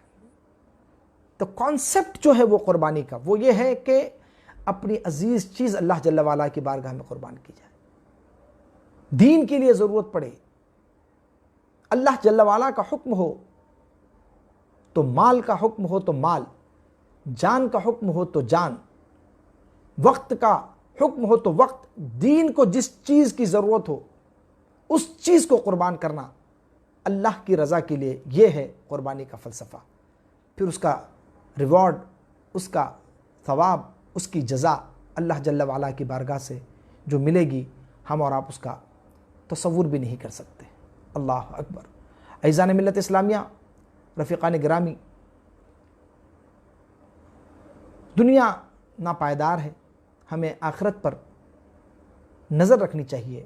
تو کانسیپٹ جو ہے وہ قربانی کا وہ یہ ہے کہ اپنی عزیز چیز اللہ جل وعلا کی بارگاہ میں قربان کی جائے. دین کے لیے ضرورت پڑے, اللہ جل وعلا کا حکم ہو تو مال کا حکم ہو تو مال, جان کا حکم ہو تو جان, وقت کا حکم ہو تو وقت, دین کو جس چیز کی ضرورت ہو اس چیز کو قربان کرنا اللہ کی رضا کے لیے, یہ ہے قربانی کا فلسفہ. پھر اس کا ریوارڈ, اس کا ثواب, اس کی جزا اللہ جل وعلا کی بارگاہ سے جو ملے گی ہم اور آپ اس کا تصور بھی نہیں کر سکتے. اللہ اکبر. عزیزان ملت اسلامیہ, رفیقان گرامی, دنیا ناپائیدار ہے, ہمیں آخرت پر نظر رکھنی چاہیے,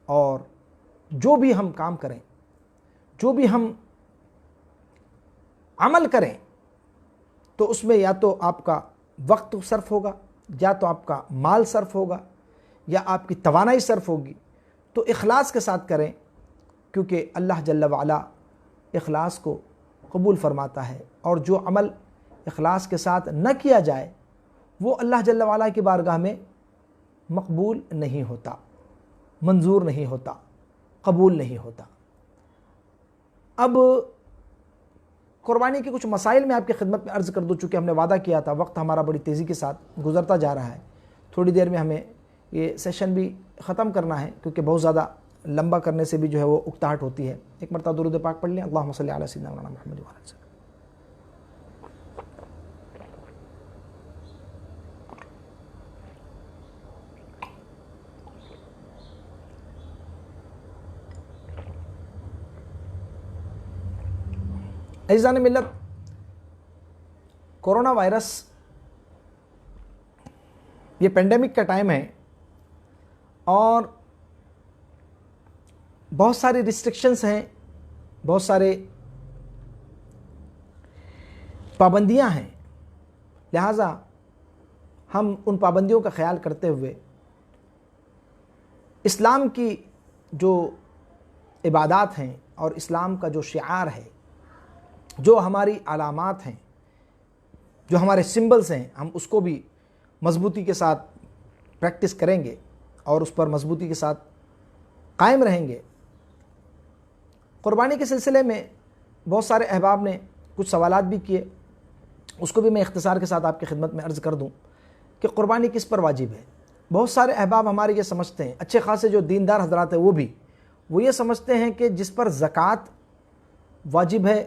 اور جو بھی ہم کام کریں, جو بھی ہم عمل کریں, تو اس میں یا تو آپ کا وقت صرف ہوگا, یا تو آپ کا مال صرف ہوگا, یا آپ کی توانائی صرف ہوگی. تو اخلاص کے ساتھ کریں, کیونکہ اللہ جل وعلا اخلاص کو قبول فرماتا ہے, اور جو عمل اخلاص کے ساتھ نہ کیا جائے وہ اللہ جل وعلا کی بارگاہ میں مقبول نہیں ہوتا, منظور نہیں ہوتا, قبول نہیں ہوتا. اب قربانی کے کچھ مسائل میں آپ کی خدمت میں عرض کر دوں, چونکہ ہم نے وعدہ کیا تھا, وقت ہمارا بڑی تیزی کے ساتھ گزرتا جا رہا ہے. تھوڑی دیر میں ہمیں یہ سیشن بھی ختم کرنا ہے, کیونکہ بہت زیادہ لمبا کرنے سے بھی جو ہے وہ اکتاہٹ ہوتی ہے. ایک مرتبہ درود پاک پڑھ لیں. اللہم صلی علی سیدنا مولانا محمد وعلی آلہ وسلم. عزیزان ملت, کورونا وائرس یہ پینڈیمک کا ٹائم ہے, اور بہت ساری ریسٹرکشنز ہیں, بہت سارے پابندیاں ہیں. لہٰذا ہم ان پابندیوں کا خیال کرتے ہوئے اسلام کی جو عبادات ہیں, اور اسلام کا جو شعار ہے، جو ہماری علامات ہیں، جو ہمارے سمبلز ہیں، ہم اس کو بھی مضبوطی کے ساتھ پریکٹس کریں گے اور اس پر مضبوطی کے ساتھ قائم رہیں گے۔ قربانی کے سلسلے میں بہت سارے احباب نے کچھ سوالات بھی کیے، اس کو بھی میں اختصار کے ساتھ آپ کی خدمت میں عرض کر دوں کہ قربانی کس پر واجب ہے۔ بہت سارے احباب ہمارے یہ سمجھتے ہیں، اچھے خاصے جو دیندار حضرات ہیں وہ یہ سمجھتے ہیں کہ جس پر زکوٰۃ واجب ہے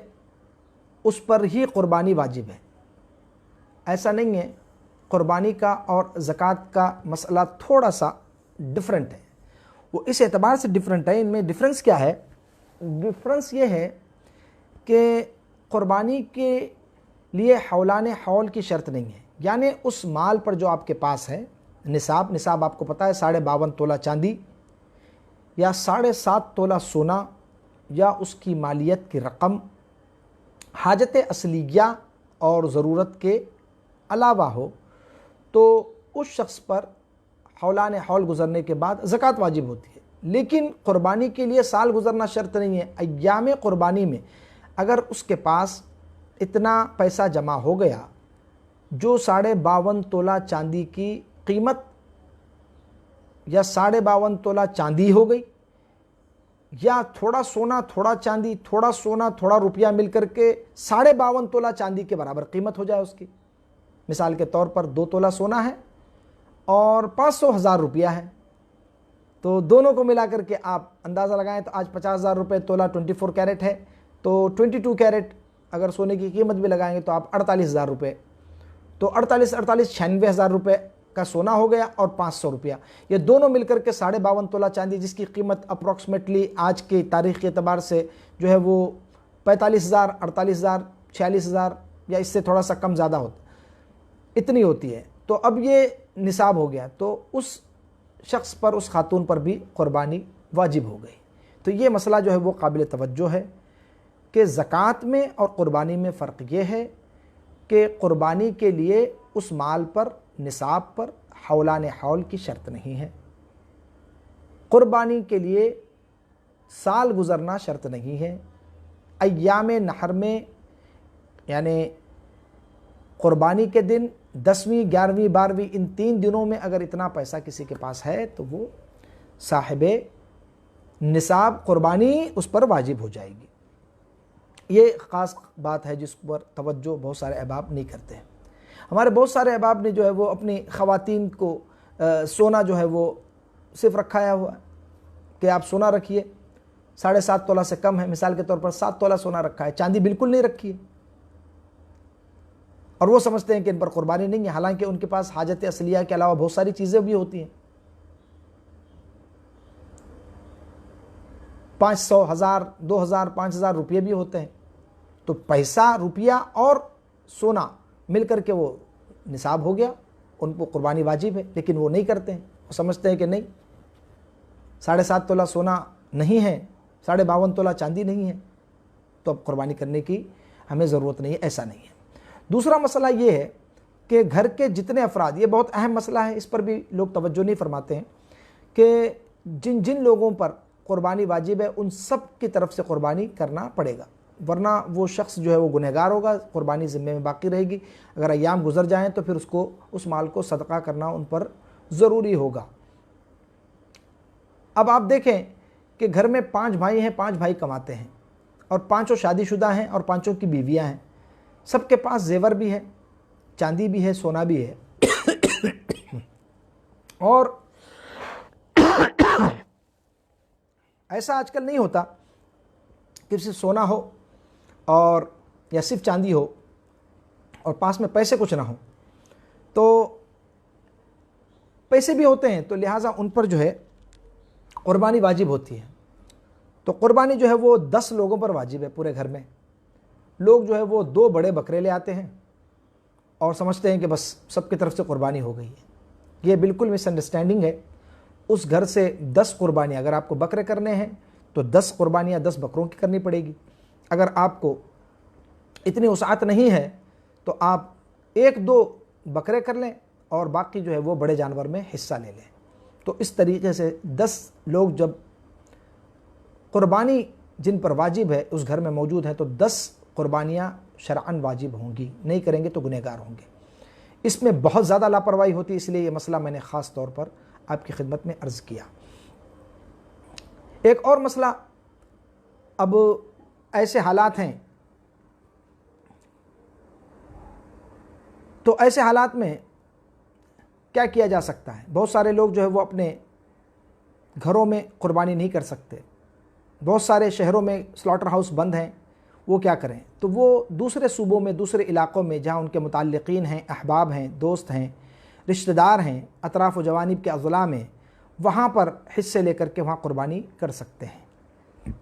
اس پر ہی قربانی واجب ہے۔ ایسا نہیں ہے، قربانی کا اور زکوٰۃ کا مسئلہ تھوڑا سا ڈفرینٹ ہے۔ وہ اس اعتبار سے ڈفرینٹ ہے، ان میں ڈفرینس کیا ہے؟ ڈفرینس یہ ہے کہ قربانی کے لیے حولان حول کی شرط نہیں ہے، یعنی اس مال پر جو آپ کے پاس ہے، نصاب آپ کو پتہ ہے 52.5 تولہ چاندی یا 7.5 تولہ سونا، یا اس کی مالیت کی رقم حاجت اصلیہ اور ضرورت کے علاوہ ہو، تو اس شخص پر حولان حول گزرنے کے بعد زکوٰۃ واجب ہوتی ہے۔ لیکن قربانی کے لیے سال گزرنا شرط نہیں ہے۔ ایام قربانی میں اگر اس کے پاس اتنا پیسہ جمع ہو گیا جو 52.5 تولہ چاندی کی قیمت یا 52.5 تولہ چاندی ہو گئی، یا تھوڑا سونا تھوڑا چاندی، تھوڑا سونا تھوڑا روپیہ مل کر کے 52.5 تولہ چاندی کے برابر قیمت ہو جائے اس کی، مثال کے طور پر 2 تولہ سونا ہے اور 500,000 روپیہ ہے، تو دونوں کو ملا کر کے آپ اندازہ لگائیں تو آج 50,000 روپے تولہ 24 کیرٹ ہے، تو 22 کیرٹ اگر سونے کی قیمت بھی لگائیں گے تو آپ 48,000 روپے، تو 96,000 روپے کا سونا ہو گیا اور 500 روپیہ، یہ دونوں مل کر کے 52.5 تولہ چاندی، جس کی قیمت اپروکسیمیٹلی آج کی تاریخ کے اعتبار سے جو ہے وہ 45,000 48,000 46,000 یا اس سے تھوڑا سا کم زیادہ اتنی ہوتی ہے۔ تو اب یہ نصاب ہو گیا، تو اس شخص پر، اس خاتون پر بھی قربانی واجب ہو گئی۔ تو یہ مسئلہ جو ہے وہ قابل توجہ ہے کہ زکوٰۃ میں اور قربانی میں فرق یہ ہے کہ قربانی کے لیے اس مال پر، نصاب پر حولان حول کی شرط نہیں ہے، قربانی کے لیے سال گزرنا شرط نہیں ہے۔ ایام نحر میں یعنی قربانی کے دن 10ویں 11ویں 12ویں ان 3 دنوں میں اگر اتنا پیسہ کسی کے پاس ہے تو وہ صاحب نصاب قربانی اس پر واجب ہو جائے گی۔ یہ خاص بات ہے جس پر توجہ بہت سارے احباب نہیں کرتے ہیں۔ ہمارے بہت سارے احباب نے جو ہے وہ اپنی خواتین کو سونا جو ہے وہ صرف رکھایا ہوا ہے کہ آپ سونا رکھیے، 7.5 تولہ سے کم ہے، مثال کے طور پر 7 تولہ سونا رکھا ہے، چاندی بالکل نہیں رکھی ہے، اور وہ سمجھتے ہیں کہ ان پر قربانی نہیں ہے، حالانکہ ان کے پاس حاجت اصلیہ کے علاوہ بہت ساری چیزیں بھی ہوتی ہیں، 500 1000 2000 5000 روپیے بھی ہوتے ہیں، تو پیسہ روپیہ اور سونا مل کر کے وہ نصاب ہو گیا، ان کو قربانی واجب ہے، لیکن وہ نہیں کرتے ہیں، وہ سمجھتے ہیں کہ نہیں 7.5 تولہ سونا نہیں ہے، 52.5 تولہ چاندی نہیں ہے، تو اب قربانی کرنے کی ہمیں ضرورت نہیں ہے۔ ایسا نہیں ہے۔ دوسرا مسئلہ یہ ہے کہ گھر کے جتنے افراد، یہ بہت اہم مسئلہ ہے، اس پر بھی لوگ توجہ نہیں فرماتے ہیں کہ جن لوگوں پر قربانی واجب ہے ان سب کی طرف سے قربانی کرنا پڑے گا، ورنہ وہ شخص جو ہے وہ گنہگار ہوگا، قربانی ذمے میں باقی رہے گی۔ اگر ایام گزر جائیں تو پھر اس مال کو صدقہ کرنا ان پر ضروری ہوگا۔ اب آپ دیکھیں کہ گھر میں 5 بھائی ہیں، 5 بھائی کماتے ہیں اور 5 شادی شدہ ہیں اور 5 کی بیویاں ہیں، سب کے پاس زیور بھی ہے، چاندی بھی ہے، سونا بھی ہے، اور ایسا آج کل نہیں ہوتا کہ صرف سونا ہو اور یا صرف چاندی ہو اور پاس میں پیسے کچھ نہ ہو، تو پیسے بھی ہوتے ہیں، تو لہٰذا ان پر جو ہے قربانی واجب ہوتی ہے۔ تو قربانی جو ہے وہ 10 لوگوں پر واجب ہے پورے گھر میں۔ لوگ جو ہے وہ 2 بڑے بکرے لے آتے ہیں اور سمجھتے ہیں کہ بس سب کی طرف سے قربانی ہو گئی ہے۔ یہ بالکل مس انڈرسٹینڈنگ ہے۔ اس گھر سے 10 قربانیاں، اگر آپ کو بکرے کرنے ہیں تو 10 قربانیاں 10 بکروں کی کرنی پڑے گی۔ اگر آپ کو اتنی وسعت نہیں ہے تو آپ 1-2 بکرے کر لیں اور باقی جو ہے وہ بڑے جانور میں حصہ لے لیں۔ تو اس طریقے سے 10 لوگ جب قربانی جن پر واجب ہے اس گھر میں موجود ہیں تو 10 قربانیاں شرعاً واجب ہوں گی، نہیں کریں گے تو گنہگار ہوں گے۔ اس میں بہت زیادہ لاپرواہی ہوتی ہے، اس لیے یہ مسئلہ میں نے خاص طور پر آپ کی خدمت میں عرض کیا۔ ایک اور مسئلہ، اب ایسے حالات ہیں تو ایسے حالات میں کیا کیا جا سکتا ہے؟ بہت سارے لوگ جو ہے وہ اپنے گھروں میں قربانی نہیں کر سکتے، بہت سارے شہروں میں سلاٹر ہاؤس بند ہیں، وہ کیا کریں؟ تو وہ دوسرے صوبوں میں، دوسرے علاقوں میں جہاں ان کے متعلقین ہیں، احباب ہیں، دوست ہیں، رشتہ دار ہیں، اطراف و جوانب کے اضلاع میں، وہاں پر حصے لے کر کے وہاں قربانی کر سکتے ہیں۔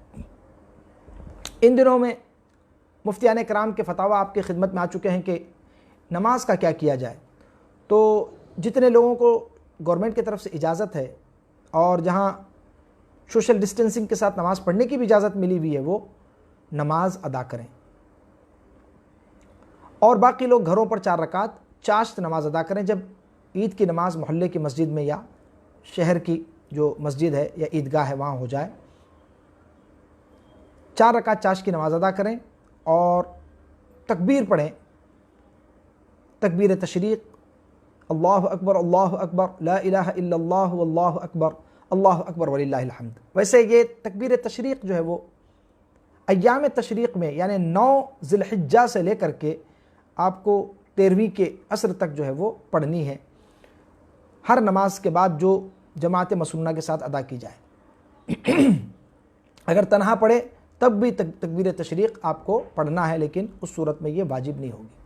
ان دنوں میں مفتیان کرام کے فتاوی آپ کی خدمت میں آ چکے ہیں کہ نماز کا کیا کیا جائے۔ تو جتنے لوگوں کو گورنمنٹ کی طرف سے اجازت ہے اور جہاں سوشل ڈسٹینسنگ کے ساتھ نماز پڑھنے کی بھی اجازت ملی ہوئی ہے، وہ نماز ادا کریں، اور باقی لوگ گھروں پر 4 رکعت چاشت نماز ادا کریں۔ جب عید کی نماز محلے کی مسجد میں یا شہر کی جو مسجد ہے یا عیدگاہ ہے وہاں ہو جائے، 4 رکعت چاشت کی نماز ادا کریں اور تکبیر پڑھیں، تکبیر تشریق، اللہ اکبر اللہ اکبر لا الہ الا اللہ واللہ اکبر اللہ اکبر وللہ الحمد۔ ویسے یہ تکبیر تشریق جو ہے وہ ایام تشریق میں، یعنی 9 ذی الحجہ سے لے کر کے آپ کو 13ویں کے عصر تک جو ہے وہ پڑھنی ہے، ہر نماز کے بعد جو جماعت مسنونہ کے ساتھ ادا کی جائے۔ اگر تنہا پڑھے تب بھی تکبیر تشریق آپ کو پڑھنا ہے، لیکن اس صورت میں یہ واجب نہیں ہوگی۔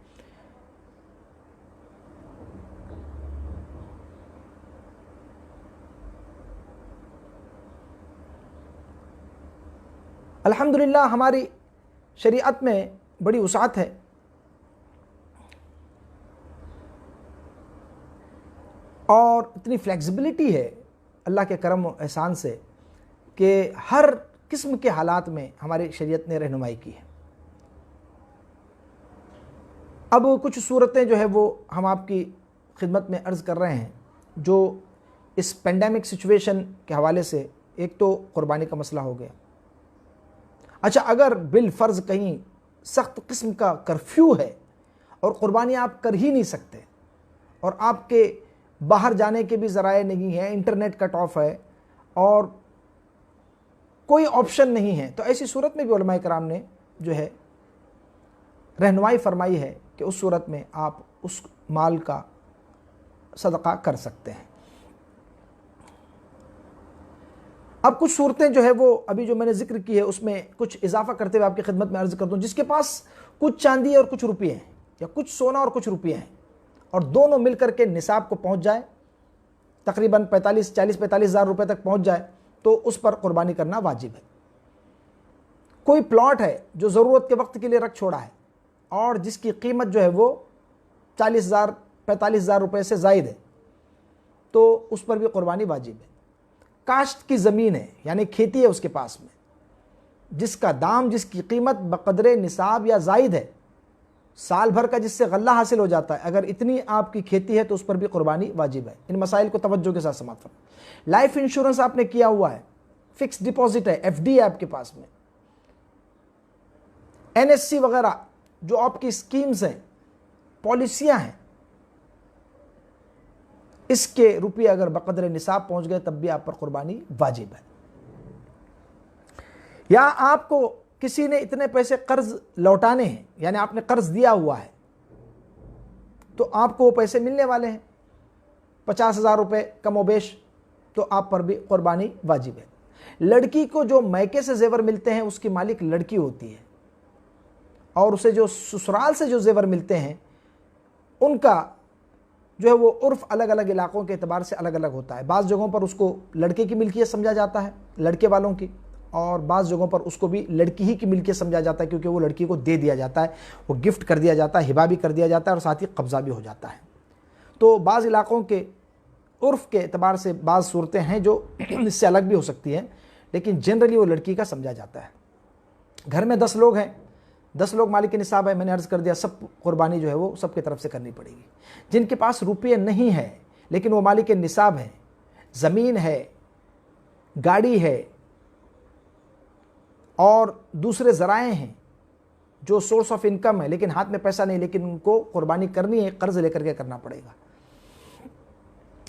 الحمدللہ ہماری شریعت میں بڑی وسعت ہے، اور اتنی فلیکسیبلٹی ہے اللہ کے کرم و احسان سے کہ ہر قسم کے حالات میں ہماری شریعت نے رہنمائی کی ہے۔ اب کچھ صورتیں جو ہے وہ ہم آپ کی خدمت میں عرض کر رہے ہیں جو اس پینڈیمک سچویشن کے حوالے سے، ایک تو قربانی کا مسئلہ ہو گیا۔ اچھا، اگر بالفرض کہیں سخت قسم کا کرفیو ہے اور قربانی آپ کر ہی نہیں سکتے، اور آپ کے باہر جانے کے بھی ذرائع نہیں ہیں، انٹرنیٹ کٹ آف ہے اور کوئی آپشن نہیں ہے، تو ایسی صورت میں بھی علماء کرام نے جو ہے رہنمائی فرمائی ہے کہ اس صورت میں آپ اس مال کا صدقہ کر سکتے ہیں۔ اب کچھ صورتیں جو ہے وہ ابھی جو میں نے ذکر کی ہے اس میں کچھ اضافہ کرتے ہوئے آپ کی خدمت میں عرض کر دوں۔ جس کے پاس کچھ چاندی اور کچھ روپیے ہیں، یا کچھ سونا اور کچھ روپیے ہیں، اور دونوں مل کر کے نصاب کو پہنچ جائے، تقریباً 40-45 ہزار روپے تک پہنچ جائے، تو اس پر قربانی کرنا واجب ہے۔ کوئی پلاٹ ہے جو ضرورت کے وقت کے لیے رکھ چھوڑا ہے اور جس کی قیمت جو ہے وہ 45 ہزار روپے سے زائد ہے، تو اس پر بھی قربانی واجب ہے۔ کاشت کی زمین ہے، یعنی کھیتی ہے اس کے پاس میں، جس کا دام، جس کی قیمت بقدر نصاب یا زائد ہے، سال بھر کا جس سے غلہ حاصل ہو جاتا ہے، اگر اتنی آپ کی کھیتی ہے تو اس پر بھی قربانی واجب ہے۔ ان مسائل کو توجہ کے ساتھ سماعت فرمائیں۔ لائف انشورنس آپ نے کیا ہوا ہے، فکس ڈپازٹ ہے، ایف ڈی ہے آپ کے پاس میں، این ایس سی وغیرہ جو آپ کی اسکیمز ہیں، پالیسیاں ہیں، اس کے روپے اگر بقدر نصاب پہنچ گئے تب بھی آپ پر قربانی واجب ہے۔ یا آپ کو کسی نے اتنے پیسے قرض لوٹانے ہیں، یعنی آپ نے قرض دیا ہوا ہے تو آپ کو وہ پیسے ملنے والے ہیں، 50 ہزار روپے کم و بیش، تو آپ پر بھی قربانی واجب ہے۔ لڑکی کو جو میکے سے زیور ملتے ہیں اس کی مالک لڑکی ہوتی ہے، اور اسے جو سسرال سے جو زیور ملتے ہیں ان کا جو ہے وہ عرف الگ الگ علاقوں کے اعتبار سے الگ الگ ہوتا ہے۔ بعض جگہوں پر اس کو لڑکے کی ملکیت سمجھا جاتا ہے، لڑکے والوں کی، اور بعض جگہوں پر اس کو بھی لڑکی ہی کی ملکیت سمجھا جاتا ہے، کیونکہ وہ لڑکی کو دے دیا جاتا ہے، وہ گفٹ کر دیا جاتا ہے، ہبہ بھی کر دیا جاتا ہے، اور ساتھ ہی قبضہ بھی ہو جاتا ہے۔ تو بعض علاقوں کے عرف کے اعتبار سے بعض صورتیں ہیں جو اس سے الگ بھی ہو سکتی ہیں، لیکن جنرلی وہ لڑکی کا سمجھا جاتا ہے۔ گھر میں 10 لوگ ہیں، 10 لوگ مالک نصاب ہے، میں نے عرض کر دیا سب قربانی جو ہے وہ سب کی طرف سے کرنی پڑے گی۔ جن کے پاس روپیے نہیں ہے لیکن وہ مالک نصاب ہے، زمین ہے، گاڑی ہے اور دوسرے ذرائع ہیں جو سورس آف انکم ہے لیکن ہاتھ میں پیسہ نہیں، لیکن ان کو قربانی کرنی ہے، قرض لے کر کے کرنا پڑے گا.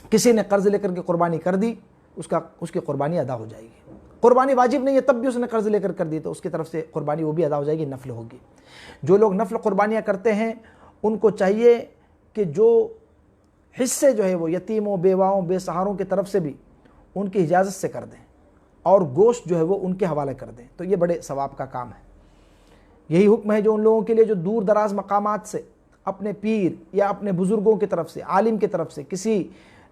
کسی نے قرض لے کر کے قربانی کر دی، اس کی قربانی ادا ہو جائے گی. قربانی واجب نہیں ہے تب بھی اس نے قرض لے کر دی تو اس کی طرف سے قربانی وہ بھی ادا ہو جائے گی، نفل ہوگی. جو لوگ نفل قربانیاں کرتے ہیں ان کو چاہیے کہ جو حصے جو ہے وہ یتیموں، بیواؤں، بے سہاروں کی طرف سے بھی ان کی اجازت سے کر دیں اور گوشت جو ہے وہ ان کے حوالے کر دیں، تو یہ بڑے ثواب کا کام ہے. یہی حکم ہے جو ان لوگوں کے لیے جو دور دراز مقامات سے اپنے پیر یا اپنے بزرگوں کی طرف سے، عالم کی طرف سے، کسی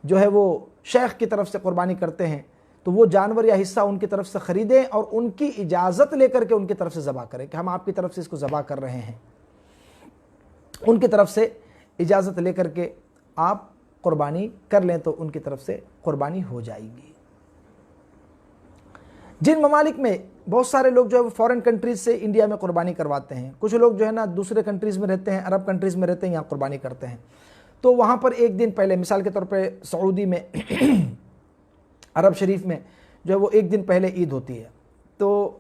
جو ہے وہ شیخ کی طرف سے قربانی کرتے ہیں تو وہ جانور یا حصہ ان کی طرف سے خریدیں اور ان کی اجازت لے کر کے ان کی طرف سے ذبح کریں کہ ہم آپ کی طرف سے اس کو ذبح کر رہے ہیں. ان کی طرف سے اجازت لے کر کے آپ قربانی کر لیں تو ان کی طرف سے قربانی ہو جائے گی. جن ممالک میں بہت سارے لوگ جو ہے وہ فورن کنٹریز سے انڈیا میں قربانی کرواتے ہیں، کچھ لوگ جو ہے نا دوسرے کنٹریز میں رہتے ہیں، عرب کنٹریز میں رہتے ہیں، یہاں قربانی کرتے ہیں، تو وہاں پر ایک دن پہلے، مثال کے طور پہ سعودی میں عرب شریف میں جو ہے وہ ایک دن پہلے عید ہوتی ہے. تو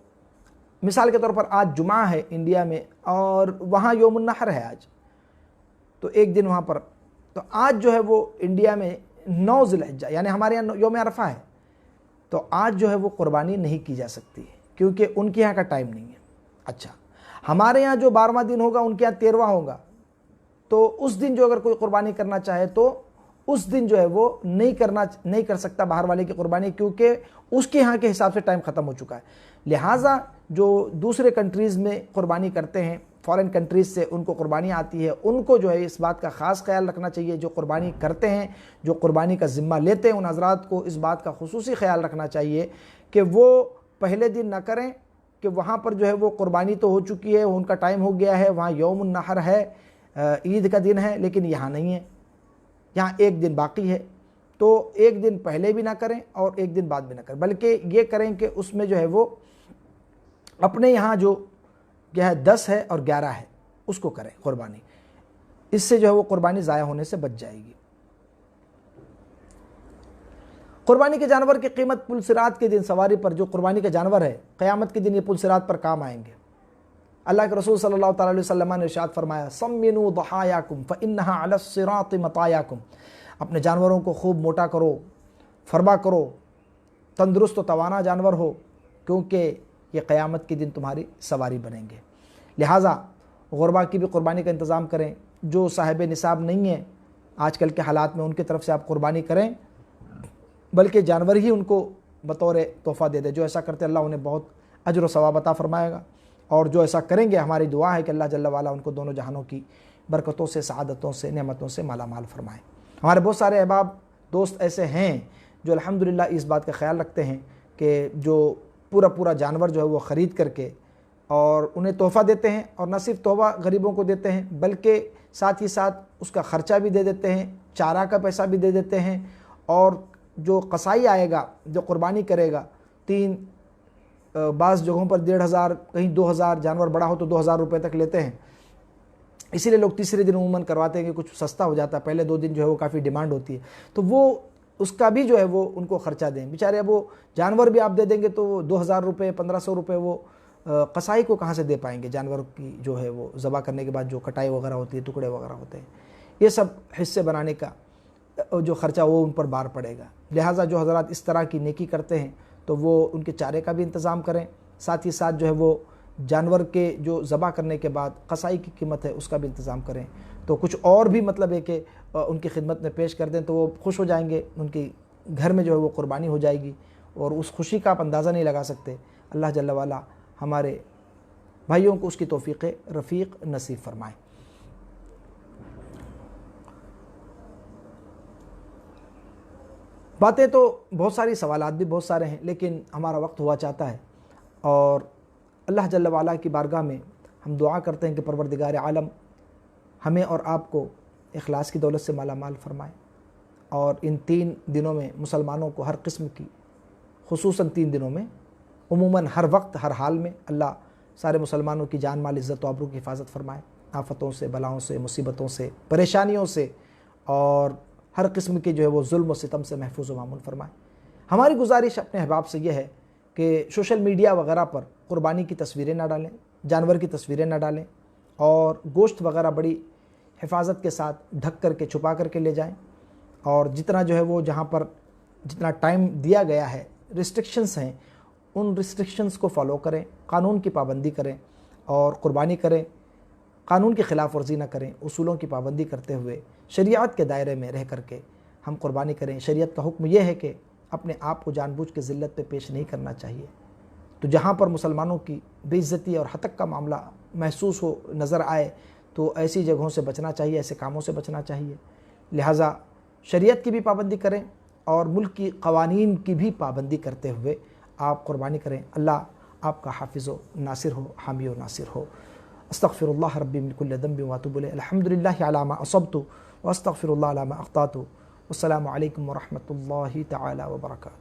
مثال کے طور پر آج جمعہ ہے انڈیا میں اور وہاں یوم النحر ہے آج، تو ایک دن وہاں پر، تو آج جو ہے وہ انڈیا میں 9 ذی الحجہ یعنی ہمارے یہاں یوم عرفہ ہے، تو آج جو ہے وہ قربانی نہیں کی جا سکتی کیونکہ ان کے یہاں کا ٹائم نہیں ہے. اچھا، ہمارے یہاں جو 12واں دن ہوگا ان کے یہاں 13واں ہوگا، تو اس دن جو اگر کوئی قربانی کرنا چاہے تو اس دن جو ہے وہ نہیں کر سکتا باہر والے کی قربانی، کیونکہ اس کے یہاں کے حساب سے ٹائم ختم ہو چکا ہے. لہٰذا جو دوسرے کنٹریز میں قربانی کرتے ہیں، فارن کنٹریز سے ان کو قربانی آتی ہے، ان کو جو ہے اس بات کا خاص خیال رکھنا چاہیے. جو قربانی کرتے ہیں، جو قربانی کا ذمہ لیتے ہیں، ان حضرات کو اس بات کا خصوصی خیال رکھنا چاہیے کہ وہ پہلے دن نہ کریں کہ وہاں پر جو ہے وہ قربانی تو ہو چکی ہے، ان کا ٹائم ہو گیا ہے، وہاں یوم النحر ہے، عید کا دن ہے، لیکن یہاں نہیں ہے، یہاں ایک دن باقی ہے. تو ایک دن پہلے بھی نہ کریں اور ایک دن بعد بھی نہ کریں، بلکہ یہ کریں کہ اس میں جو ہے وہ اپنے یہاں جو کیا ہے 10 ہے اور 11 ہے اس کو کریں قربانی. اس سے جو ہے وہ قربانی ضائع ہونے سے بچ جائے گی. قربانی کے جانور کی قیمت پل صراط کے دن سواری پر جو قربانی کا جانور ہے، قیامت کے دن یہ پل صراط پر کام آئیں گے. اللہ کے رسول صلی اللہ تعالی علیہ وسلم نے ارشاد فرمایا، سمنوا ضحایاکم فانها علی الصراط مطایاکم، اپنے جانوروں کو خوب موٹا کرو، فربا کرو، تندرست و توانا جانور ہو، کیونکہ یہ قیامت کے دن تمہاری سواری بنیں گے. لہٰذا غربا کی بھی قربانی کا انتظام کریں. جو صاحب نصاب نہیں ہیں آج کل کے حالات میں، ان کی طرف سے آپ قربانی کریں، بلکہ جانور ہی ان کو بطور تحفہ دے دے. جو ایسا کرتے اللہ انہیں بہت اجر و ثواب عطا فرمائے گا، اور جو ایسا کریں گے ہماری دعا ہے کہ اللہ جل وعلا ان کو دونوں جہانوں کی برکتوں سے، سعادتوں سے، نعمتوں سے مالا مال فرمائے. ہمارے بہت سارے احباب دوست ایسے ہیں جو الحمدللہ اس بات کا خیال رکھتے ہیں کہ جو پورا جانور جو ہے وہ خرید کر کے اور انہیں تحفہ دیتے ہیں، اور نہ صرف تحفہ غریبوں کو دیتے ہیں بلکہ ساتھ ہی ساتھ اس کا خرچہ بھی دے دیتے ہیں، چارہ کا پیسہ بھی دے دیتے ہیں، اور جو قصائی آئے گا جو قربانی کرے گا، بعض جگہوں پر 1,500 کہیں 2,000 جانور بڑا ہو تو 2,000 روپے تک لیتے ہیں. اسی لیے لوگ تیسرے دن عموماً کرواتے ہیں کہ کچھ سستا ہو جاتا ہے، پہلے 2 دن جو ہے وہ کافی ڈیمانڈ ہوتی ہے، تو وہ اس کا بھی جو ہے وہ ان کو خرچہ دیں. بیچارے اب وہ جانور بھی آپ دے دیں گے تو 2,000 روپے 1,500 روپے وہ قصائی کو کہاں سے دے پائیں گے. جانور کی جو ہے وہ ذبح کرنے کے بعد جو کٹائی وغیرہ ہوتی ہے، ٹکڑے وغیرہ ہوتے ہیں، یہ سب حصے بنانے کا جو خرچہ وہ ان پر بار پڑے گا. لہٰذا جو حضرات اس طرح کی نیکی کرتے ہیں تو وہ ان کے چارے کا بھی انتظام کریں، ساتھ ہی ساتھ جو ہے وہ جانور کے جو ذبح کرنے کے بعد قصائی کی قیمت ہے اس کا بھی انتظام کریں. تو کچھ اور بھی مطلب ہے کہ ان کی خدمت میں پیش کر دیں تو وہ خوش ہو جائیں گے، ان کے گھر میں جو ہے وہ قربانی ہو جائے گی، اور اس خوشی کا آپ اندازہ نہیں لگا سکتے. اللہ جل وعلا ہمارے بھائیوں کو اس کی توفیق رفیق نصیب فرمائے. باتیں تو بہت ساری، سوالات بھی بہت سارے ہیں، لیکن ہمارا وقت ہوا چاہتا ہے، اور اللہ جل وعلا کی بارگاہ میں ہم دعا کرتے ہیں کہ پروردگار عالم ہمیں اور آپ کو اخلاص کی دولت سے مالا مال فرمائے، اور ان 3 دنوں میں مسلمانوں کو ہر قسم کی، خصوصاً 3 دنوں میں، عموماً ہر وقت ہر حال میں اللہ سارے مسلمانوں کی جان مال عزت و آبرو کی حفاظت فرمائے، آفتوں سے، بلاؤں سے، مصیبتوں سے، پریشانیوں سے، اور ہر قسم کے جو ہے وہ ظلم و ستم سے محفوظ و معمون فرمائے. ہماری گزارش اپنے احباب سے یہ ہے کہ سوشل میڈیا وغیرہ پر قربانی کی تصویریں نہ ڈالیں، جانور کی تصویریں نہ ڈالیں، اور گوشت وغیرہ بڑی حفاظت کے ساتھ ڈھک کر کے چھپا کر کے لے جائیں، اور جتنا جو ہے وہ جہاں پر جتنا ٹائم دیا گیا ہے، ریسٹرکشنز ہیں، ان ریسٹرکشنز کو فالو کریں، قانون کی پابندی کریں اور قربانی کریں، قانون کی خلاف ورزی نہ کریں، اصولوں کی پابندی کرتے ہوئے شریعت کے دائرے میں رہ کر کے ہم قربانی کریں۔ شریعت کا حکم یہ ہے کہ اپنے آپ کو جان بوجھ کے ذلت پہ پیش نہیں کرنا چاہیے۔ تو جہاں پر مسلمانوں کی بے عزتی اور ہتک کا معاملہ محسوس ہو، نظر آئے، تو ایسی جگہوں سے بچنا چاہیے، ایسے کاموں سے بچنا چاہیے۔ لہٰذا شریعت کی بھی پابندی کریں اور ملک کی قوانین کی بھی پابندی کرتے ہوئے آپ قربانی کریں۔ اللہ آپ کا حافظ و ناصر ہو، حامی و ناصر ہو۔ استغفر اللہ ربی من کل ذنب واتوب الیہ، الحمدللہ علی ما اصبت واستغفر اللہ علی ما اخطأت، والسلام علیکم ورحمۃ اللہ تعالی وبرکاتہ۔